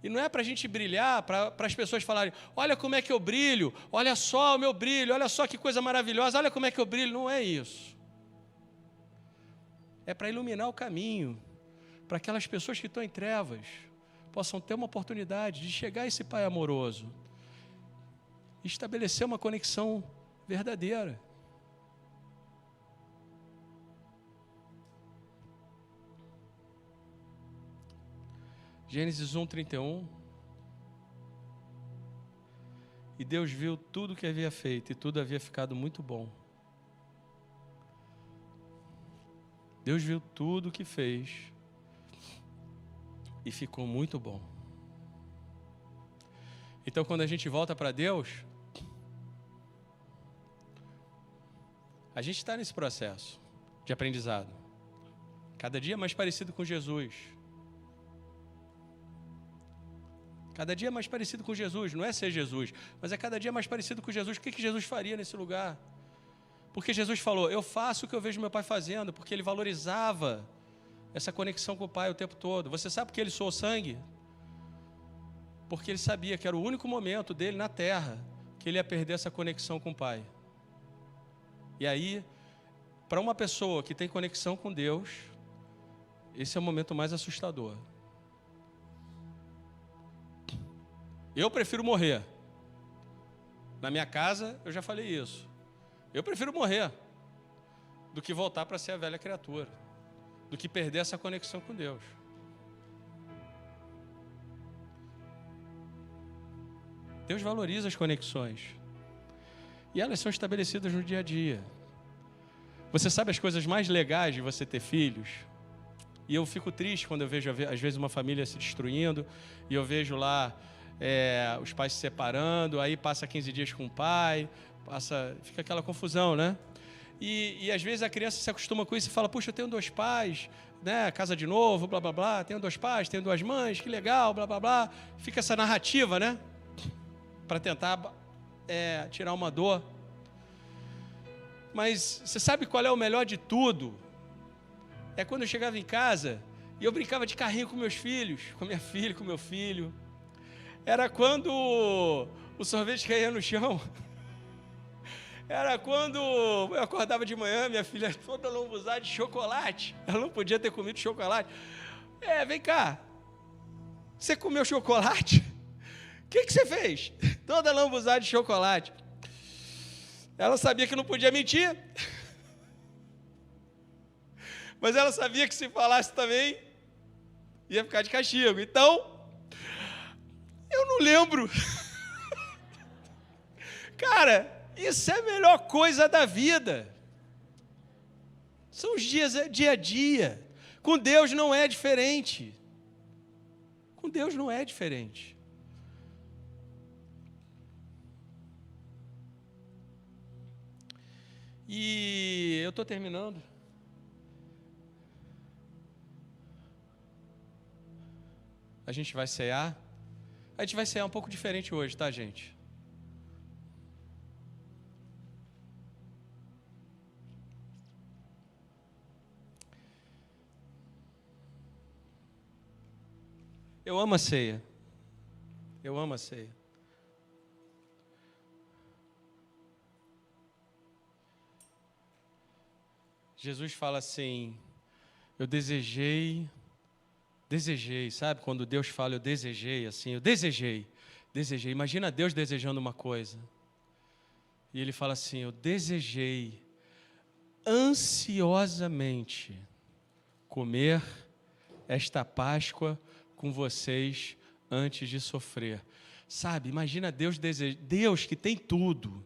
e não é para a gente brilhar, para as pessoas falarem, olha como é que eu brilho, olha só o meu brilho, olha só que coisa maravilhosa, olha como é que eu brilho. Não é isso. É para iluminar o caminho, para aquelas pessoas que estão em trevas possam ter uma oportunidade de chegar a esse Pai amoroso e estabelecer uma conexão verdadeira. Gênesis 1:31. E Deus viu tudo o que havia feito, e tudo havia ficado muito bom. Deus viu tudo o que fez, e ficou muito bom. Então, quando a gente volta para Deus, a gente está nesse processo de aprendizado. Cada dia mais parecido com Jesus. Cada dia mais parecido com Jesus. Não é ser Jesus, mas é cada dia mais parecido com Jesus. O que Jesus faria nesse lugar? Porque Jesus falou, eu faço o que eu vejo meu Pai fazendo, porque ele valorizava essa conexão com o Pai o tempo todo. Você sabe por que ele soou sangue? Porque ele sabia que era o único momento dele na terra que ele ia perder essa conexão com o Pai. E aí, para uma pessoa que tem conexão com Deus, esse é o momento mais assustador. Eu prefiro morrer. Na minha casa, eu já falei isso. Eu prefiro morrer do que voltar para ser a velha criatura, do que perder essa conexão com Deus. Deus valoriza as conexões. E elas são estabelecidas no dia a dia. Você sabe as coisas mais legais de você ter filhos? E eu fico triste quando eu vejo, às vezes, uma família se destruindo, e eu vejo lá os pais se separando, aí passa 15 dias com o pai, fica aquela confusão, né? E às vezes a criança se acostuma com isso e fala, puxa, eu tenho 2 pais, né? Casa de novo, blá, blá, blá, tenho 2 pais, tenho 2 mães, que legal, blá, blá, blá. Fica essa narrativa, né? Para tentar tirar uma dor. Mas você sabe qual é o melhor de tudo? É quando eu chegava em casa e eu brincava de carrinho com meus filhos, com minha filha, com meu filho. Era quando o sorvete caía no chão. Era quando eu acordava de manhã, minha filha toda lambuzada de chocolate. Ela não podia ter comido chocolate. Vem cá. Você comeu chocolate? O que você fez? Toda lambuzada de chocolate. Ela sabia que não podia mentir. Mas ela sabia que se falasse também, ia ficar de castigo. Então, eu não lembro. Cara, isso é a melhor coisa da vida. São os dias, dia a dia. Com Deus não é diferente. Com Deus não é diferente. E eu estou terminando. A gente vai cear. A gente vai cear um pouco diferente hoje, tá, gente? Eu amo a ceia. Eu amo a ceia. Jesus fala assim, eu desejei, sabe? Quando Deus fala, eu desejei, assim, eu desejei. Imagina Deus desejando uma coisa. E Ele fala assim, eu desejei ansiosamente comer esta Páscoa com vocês antes de sofrer. Sabe, imagina Deus que tem tudo.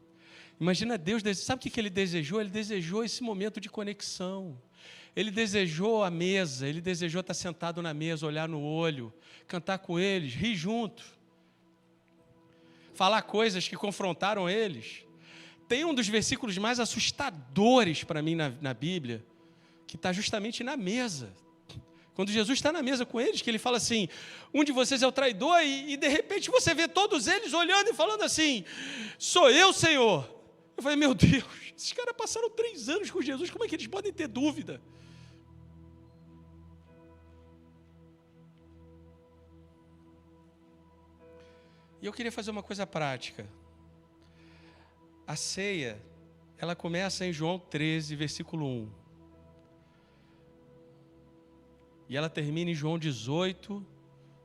Imagina Deus, sabe o que Ele desejou? Ele desejou esse momento de conexão. Ele desejou a mesa, Ele desejou estar sentado na mesa, olhar no olho, cantar com eles, rir junto. Falar coisas que confrontaram eles. Tem um dos versículos mais assustadores para mim na Bíblia, que está justamente na mesa. Quando Jesus está na mesa com eles, que Ele fala assim, um de vocês é o traidor, e de repente você vê todos eles olhando e falando assim, sou eu, Senhor. Eu falei, meu Deus, esses caras passaram 3 anos com Jesus, como é que eles podem ter dúvida? E eu queria fazer uma coisa prática. A ceia, ela começa em João 13, versículo 1. E ela termina em João 18,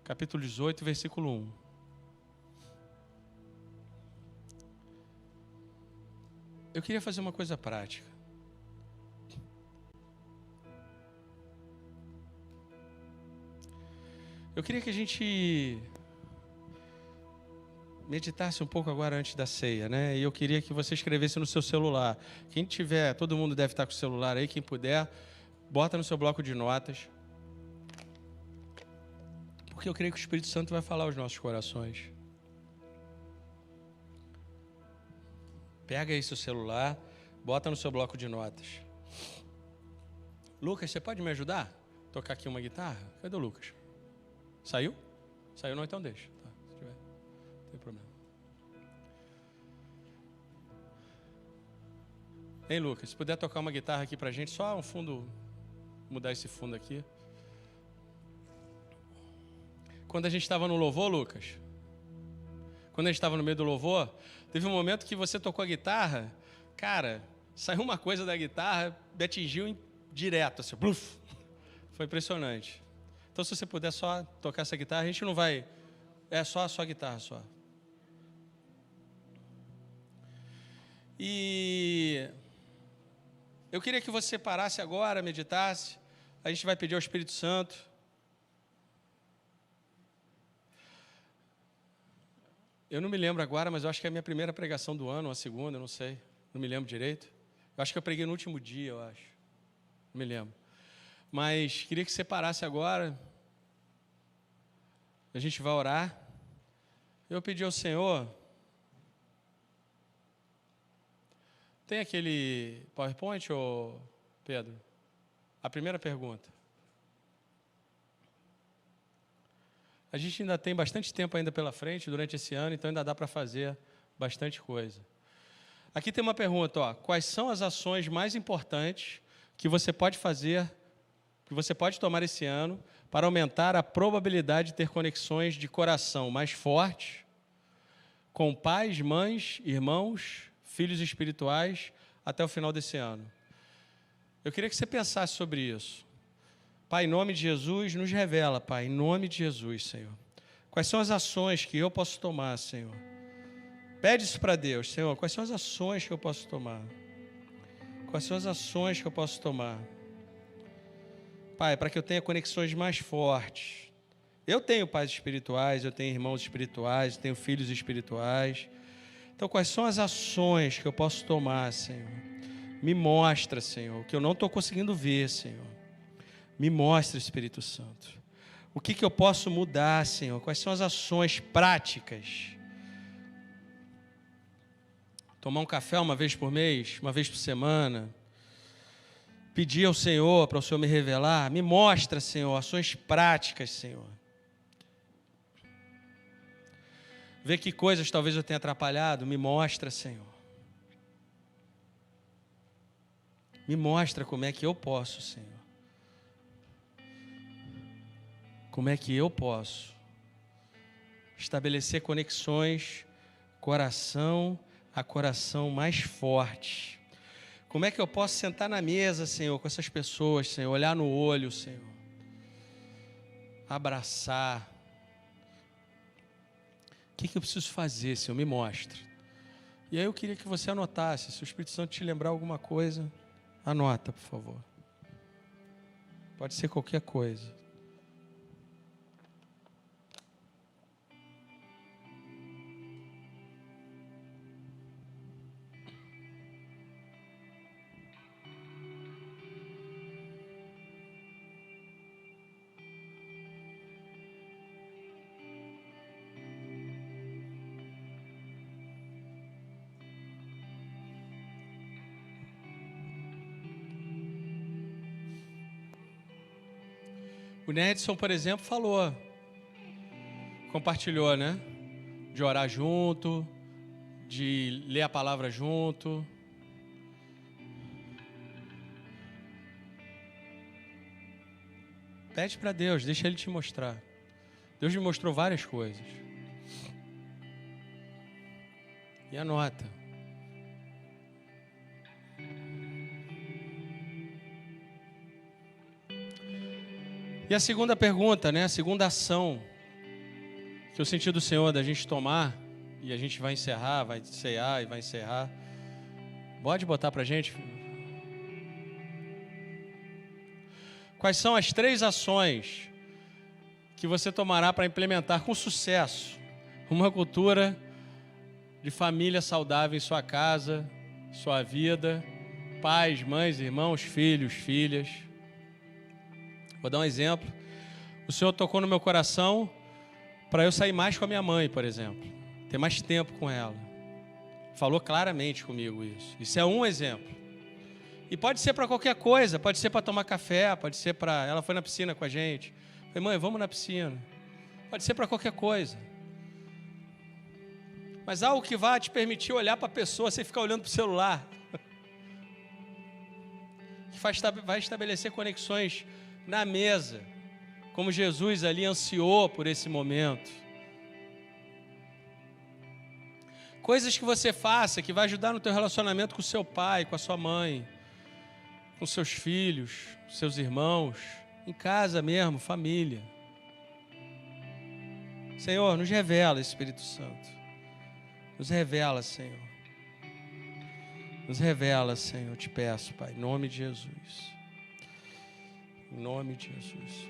capítulo 18, versículo 1. Eu queria fazer uma coisa prática. Eu queria que a gente meditasse um pouco agora antes da ceia, né? E eu queria que você escrevesse no seu celular. Quem tiver, todo mundo deve estar com o celular aí, quem puder, bota no seu bloco de notas. Porque eu creio que o Espírito Santo vai falar aos nossos corações. Pega aí seu celular, bota no seu bloco de notas. Lucas, você pode me ajudar? Tocar aqui uma guitarra? Cadê o Lucas? Saiu? Saiu não, então deixa. Tá, se tiver, não tem problema. Hein, Lucas, se puder tocar uma guitarra aqui pra gente, só um fundo, mudar esse fundo aqui. Quando a gente estava no louvor, Lucas, quando a gente estava no meio do louvor, teve um momento que você tocou a guitarra, cara, saiu uma coisa da guitarra, me atingiu direto, assim, bluf. Foi impressionante. Então, se você puder só tocar essa guitarra, a gente não vai, é só a guitarra, só. E eu queria que você parasse agora, meditasse, a gente vai pedir ao Espírito Santo. Eu não me lembro agora, mas eu acho que é a minha primeira pregação do ano, ou a segunda, eu não sei. Não me lembro direito. Eu acho que eu preguei no último dia, eu acho. Não me lembro. Mas queria que você parasse agora. A gente vai orar. Eu pedi ao Senhor. Tem aquele PowerPoint, ô Pedro? A primeira pergunta. A gente ainda tem bastante tempo ainda pela frente, durante esse ano, então ainda dá para fazer bastante coisa. Aqui tem uma pergunta, ó, quais são as ações mais importantes que você pode fazer, que você pode tomar esse ano, para aumentar a probabilidade de ter conexões de coração mais fortes, com pais, mães, irmãos, filhos espirituais, até o final desse ano? Eu queria que você pensasse sobre isso. Pai, em nome de Jesus, nos revela, Pai, em nome de Jesus, Senhor. Quais são as ações que eu posso tomar, Senhor? Pede isso para Deus, Senhor, quais são as ações que eu posso tomar? Quais são as ações que eu posso tomar? Pai, para que eu tenha conexões mais fortes. Eu tenho pais espirituais, eu tenho irmãos espirituais, eu tenho filhos espirituais. Então, quais são as ações que eu posso tomar, Senhor? Me mostra, Senhor, que eu não estou conseguindo ver, Senhor. Me mostra, Espírito Santo. O que eu posso mudar, Senhor? Quais são as ações práticas? Tomar um café uma vez por mês, uma vez por semana. Pedir ao Senhor para o Senhor me revelar. Me mostra, Senhor, ações práticas, Senhor. Vê que coisas talvez eu tenha atrapalhado. Me mostra, Senhor. Me mostra como é que eu posso, Senhor. Como é que eu posso estabelecer conexões coração a coração mais fortes? Como é que eu posso sentar na mesa, Senhor, com essas pessoas, Senhor, olhar no olho, Senhor, abraçar? O que eu preciso fazer, Senhor? Me mostra. E aí eu queria que você anotasse. Se o Espírito Santo te lembrar alguma coisa, anota, por favor. Pode ser qualquer coisa. O Nedson, por exemplo, compartilhou, né? De orar junto, de ler a palavra junto. Pede para Deus, deixa Ele te mostrar. Deus me mostrou várias coisas. E anota. E a segunda pergunta, né? A segunda ação que eu senti do Senhor da gente tomar, e a gente vai encerrar, vai cear e vai encerrar. Pode botar para a gente? Quais são as 3 ações que você tomará para implementar com sucesso uma cultura de família saudável em sua casa, sua vida, pais, mães, irmãos, filhos, filhas? Vou dar um exemplo. O Senhor tocou no meu coração para eu sair mais com a minha mãe, por exemplo. Ter mais tempo com ela. Falou claramente comigo isso. Isso é um exemplo. E pode ser para qualquer coisa. Pode ser para tomar café, pode ser para... Ela foi na piscina com a gente. Falei, mãe, vamos na piscina. Pode ser para qualquer coisa. Mas algo que vai te permitir olhar para a pessoa sem ficar olhando para o celular. Que vai estabelecer conexões na mesa, como Jesus ali ansiou por esse momento. Coisas que você faça que vai ajudar no teu relacionamento com o seu pai, com a sua mãe, com seus filhos, seus irmãos, em casa mesmo, família. Senhor, nos revela, Espírito Santo. Nos revela, Senhor. Nos revela, Senhor, eu te peço, Pai, em nome de Jesus. Em nome de Jesus.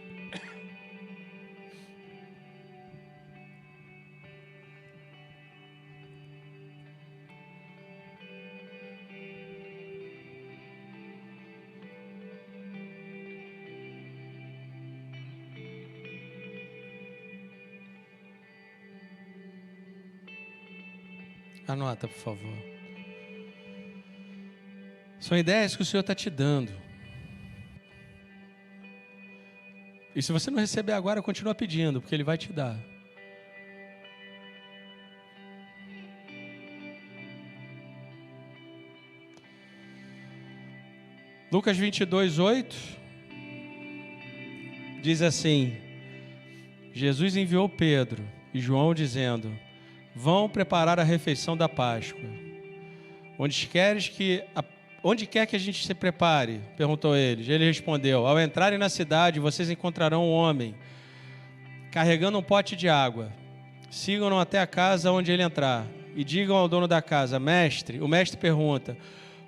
Anota, por favor. São ideias que o Senhor está te dando. E se você não receber agora, continua pedindo, porque Ele vai te dar. Lucas 22:8 diz assim: Jesus enviou Pedro e João dizendo: vão preparar a refeição da Páscoa. Onde quer que a gente se prepare? Perguntou ele. Ele respondeu: ao entrarem na cidade, vocês encontrarão um homem carregando um pote de água. Sigam-no até a casa onde ele entrar e digam ao dono da casa: mestre. O mestre pergunta: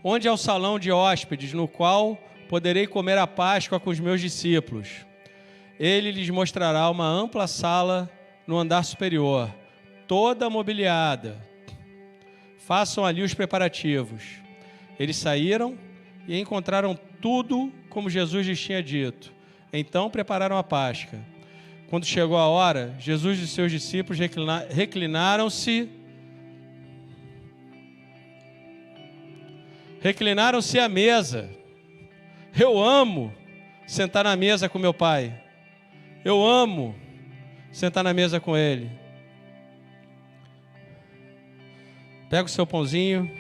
onde é o salão de hóspedes no qual poderei comer a Páscoa com os meus discípulos? Ele lhes mostrará uma ampla sala no andar superior, toda mobiliada. Façam ali os preparativos. Eles saíram e encontraram tudo como Jesus lhes tinha dito. Então prepararam a Páscoa. Quando chegou a hora, Jesus e seus discípulos reclinaram-se à mesa. Eu amo sentar na mesa com meu Pai. Eu amo sentar na mesa com Ele. Pega o seu pãozinho.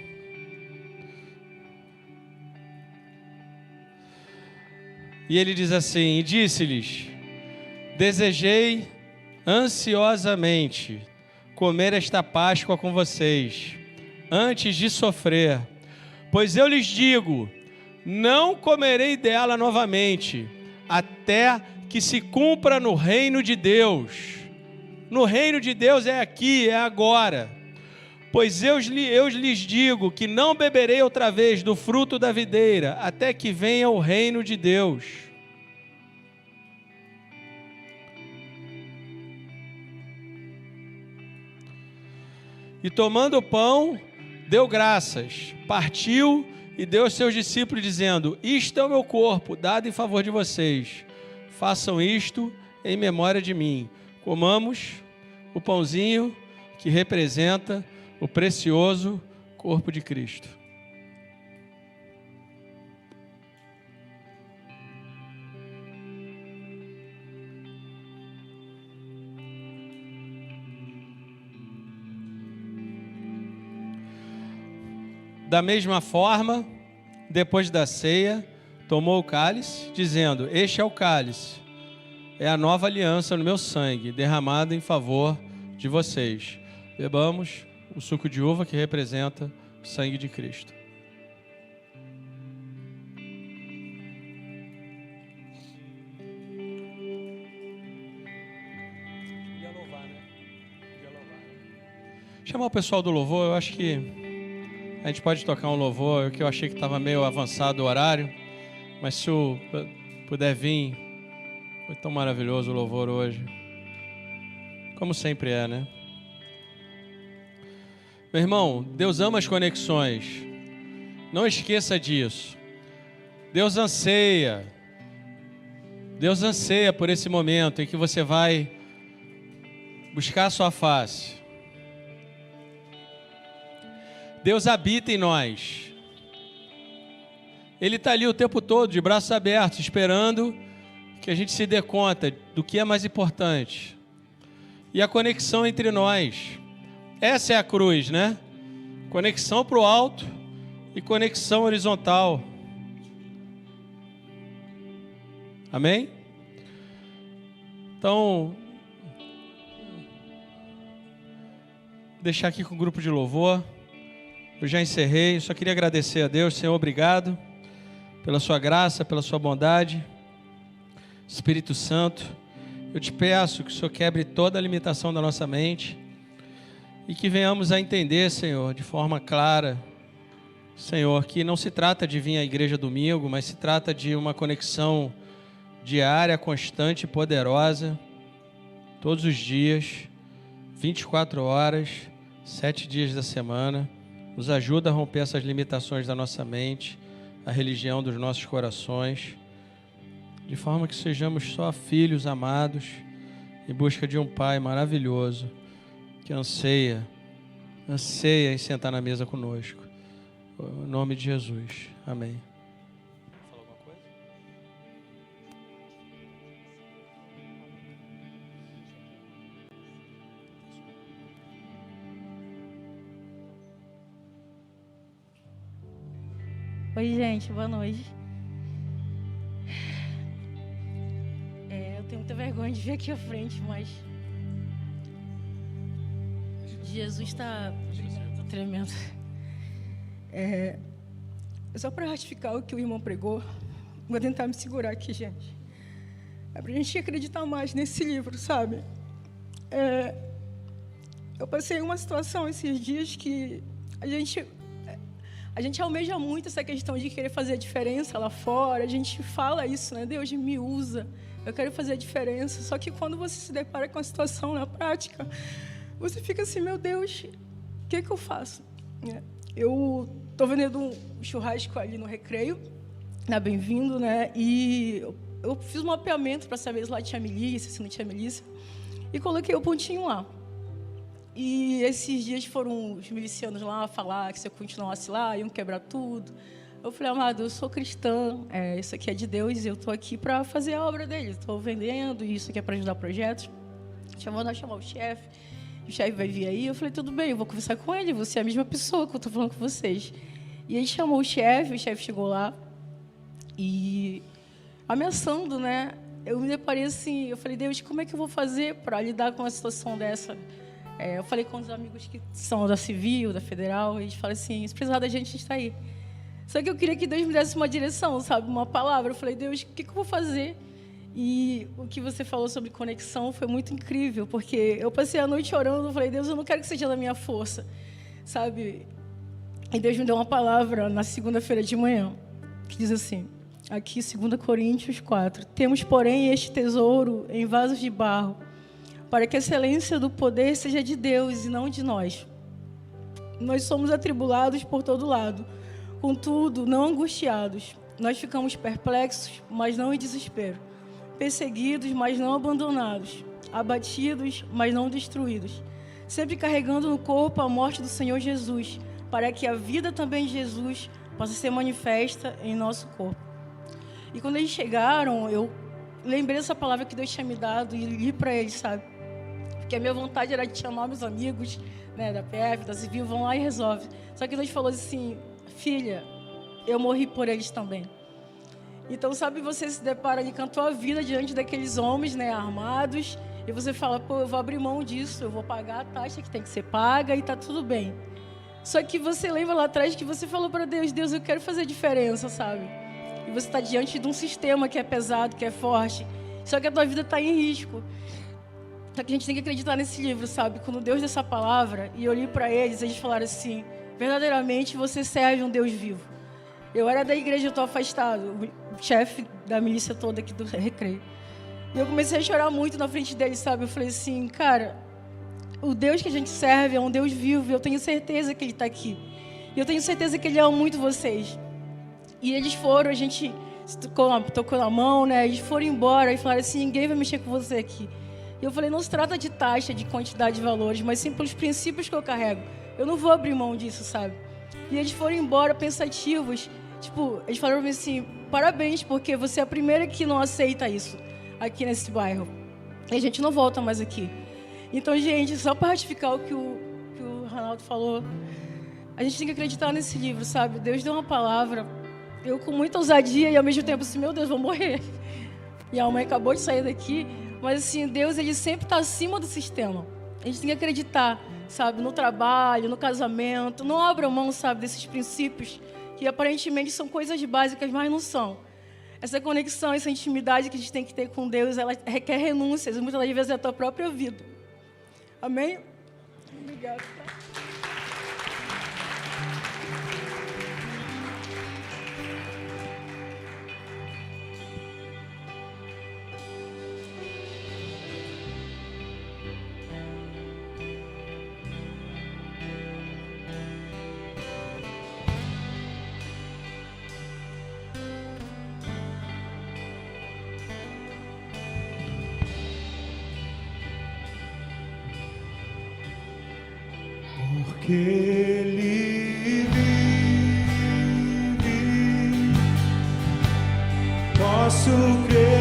E ele diz assim: e disse-lhes: desejei ansiosamente comer esta Páscoa com vocês, antes de sofrer. Pois eu lhes digo, não comerei dela novamente, até que se cumpra no reino de Deus. No reino de Deus é aqui, é agora. Pois eu lhes digo que não beberei outra vez do fruto da videira, até que venha o reino de Deus. E tomando o pão, deu graças, partiu e deu aos seus discípulos, dizendo: isto é o meu corpo, dado em favor de vocês. Façam isto em memória de mim. Comamos o pãozinho que representa o precioso corpo de Cristo. Da mesma forma, depois da ceia, tomou o cálice, dizendo: este é o cálice, é a nova aliança no meu sangue, derramado em favor de vocês. Bebamos o suco de uva que representa o sangue de Cristo. Chamar o pessoal do louvor. Eu acho que a gente pode tocar um louvor, que eu achei que estava meio avançado o horário, mas se puder vir, foi tão maravilhoso o louvor hoje, como sempre é, né? Meu irmão, Deus ama as conexões, não esqueça disso. Deus anseia por esse momento em que você vai buscar a sua face. Deus habita em nós. Ele está ali o tempo todo, de braços abertos, esperando que a gente se dê conta do que é mais importante. E a conexão entre nós. Essa é a cruz, né? Conexão para o alto e conexão horizontal. Amém? Então, vou deixar aqui com o grupo de louvor. Eu já encerrei, só queria agradecer a Deus. Senhor, obrigado pela sua graça, pela sua bondade. Espírito Santo, eu te peço que o Senhor quebre toda a limitação da nossa mente e que venhamos a entender, Senhor, de forma clara, Senhor, que não se trata de vir à igreja domingo, mas se trata de uma conexão diária, constante e poderosa, todos os dias, 24 horas, 7 dias da semana. Nos ajuda a romper essas limitações da nossa mente, a religião dos nossos corações, de forma que sejamos só filhos amados, em busca de um Pai maravilhoso, que anseia em sentar na mesa conosco. Em nome de Jesus. Amém. Fala alguma coisa? Oi, gente, boa noite. Eu tenho muita vergonha de vir aqui à frente, mas Jesus está tremendo. Só para ratificar o que o irmão pregou, vou tentar me segurar aqui, gente. É para a gente acreditar mais nesse livro, sabe? Eu passei uma situação esses dias que a gente almeja muito essa questão de querer fazer a diferença lá fora. A gente fala isso, né? Deus me usa, eu quero fazer a diferença. Só que quando você se depara com a situação na prática, você fica assim, meu Deus, o que eu faço? Eu estou vendendo um churrasco ali no Recreio, na Bem-vindo, né? E eu fiz um mapeamento para saber se lá tinha milícia, se não tinha milícia, e coloquei o pontinho lá. E esses dias foram os milicianos lá falar que se eu continuasse lá, iam quebrar tudo. Eu falei, amado, eu sou cristã, isso aqui é de Deus, e eu estou aqui para fazer a obra dele. Estou vendendo, e isso aqui é para ajudar projetos. Chamando a chamar o chefe vai vir aí. Eu falei, tudo bem, eu vou conversar com ele, você é a mesma pessoa que eu estou falando com vocês. E ele chamou o chefe chegou lá, e ameaçando, né? Eu me deparei assim, eu falei, Deus, como é que eu vou fazer para lidar com uma situação dessa? Eu falei com os amigos que são da Civil, da Federal, e eles falaram assim, se precisar da gente está aí. Só que eu queria que Deus me desse uma direção, sabe? Uma palavra. Eu falei, Deus, o que eu vou fazer? E o que você falou sobre conexão foi muito incrível, porque eu passei a noite orando, eu falei, Deus, eu não quero que seja da minha força, sabe? E Deus me deu uma palavra na segunda-feira de manhã, que diz assim, aqui 2 Coríntios 4, temos, porém, este tesouro em vasos de barro, para que a excelência do poder seja de Deus e não de nós. Nós somos atribulados por todo lado, contudo, não angustiados. Nós ficamos perplexos, mas não em desespero. Perseguidos, mas não abandonados. Abatidos, mas não destruídos. Sempre carregando no corpo a morte do Senhor Jesus, para que a vida também de Jesus possa ser manifesta em nosso corpo. E quando eles chegaram, eu lembrei dessa palavra que Deus tinha me dado e li para eles, sabe? Porque a minha vontade era de chamar meus amigos, né, da PF, da Civil, vão lá e resolve. Só que Deus falou assim, filha, eu morri por eles também. Então, sabe, você se depara ali com a tua vida diante daqueles homens, né, armados, e você fala, pô, eu vou abrir mão disso, eu vou pagar a taxa que tem que ser paga e tá tudo bem. Só que você lembra lá atrás que você falou para Deus, Deus, eu quero fazer diferença, sabe? E você está diante de um sistema que é pesado, que é forte, só que a tua vida está em risco. Só que a gente tem que acreditar nesse livro, sabe? Quando Deus deu essa palavra, e eu li para eles falaram assim, verdadeiramente você serve um Deus vivo. Eu era da igreja, eu estou afastado, o chefe da milícia toda aqui do Recreio. E eu comecei a chorar muito na frente dele, sabe? Eu falei assim, cara, o Deus que a gente serve é um Deus vivo, eu tenho certeza que Ele está aqui. E eu tenho certeza que Ele ama muito vocês. E eles foram, a gente tocou na mão, né? Eles foram embora e falaram assim, ninguém vai mexer com você aqui. E eu falei, não se trata de taxa, de quantidade de valores, mas sim pelos princípios que eu carrego. Eu não vou abrir mão disso, sabe? E eles foram embora pensativos. Tipo, eles falaram pra mim assim, parabéns, porque você é a primeira que não aceita isso aqui nesse bairro. E a gente não volta mais aqui. Então, gente, só para ratificar o que o Ronaldo falou, a gente tem que acreditar nesse livro, sabe? Deus deu uma palavra, eu com muita ousadia e ao mesmo tempo assim, meu Deus, vou morrer. E a mãe acabou de sair daqui, mas assim, Deus, Ele sempre está acima do sistema. A gente tem que acreditar, sabe? No trabalho, no casamento, não abra mão, sabe, desses princípios que aparentemente são coisas básicas, mas não são. Essa conexão, essa intimidade que a gente tem que ter com Deus, ela requer renúncias, e muitas das vezes é a tua própria vida. Amém? Obrigada. Porque Ele vive, posso crer.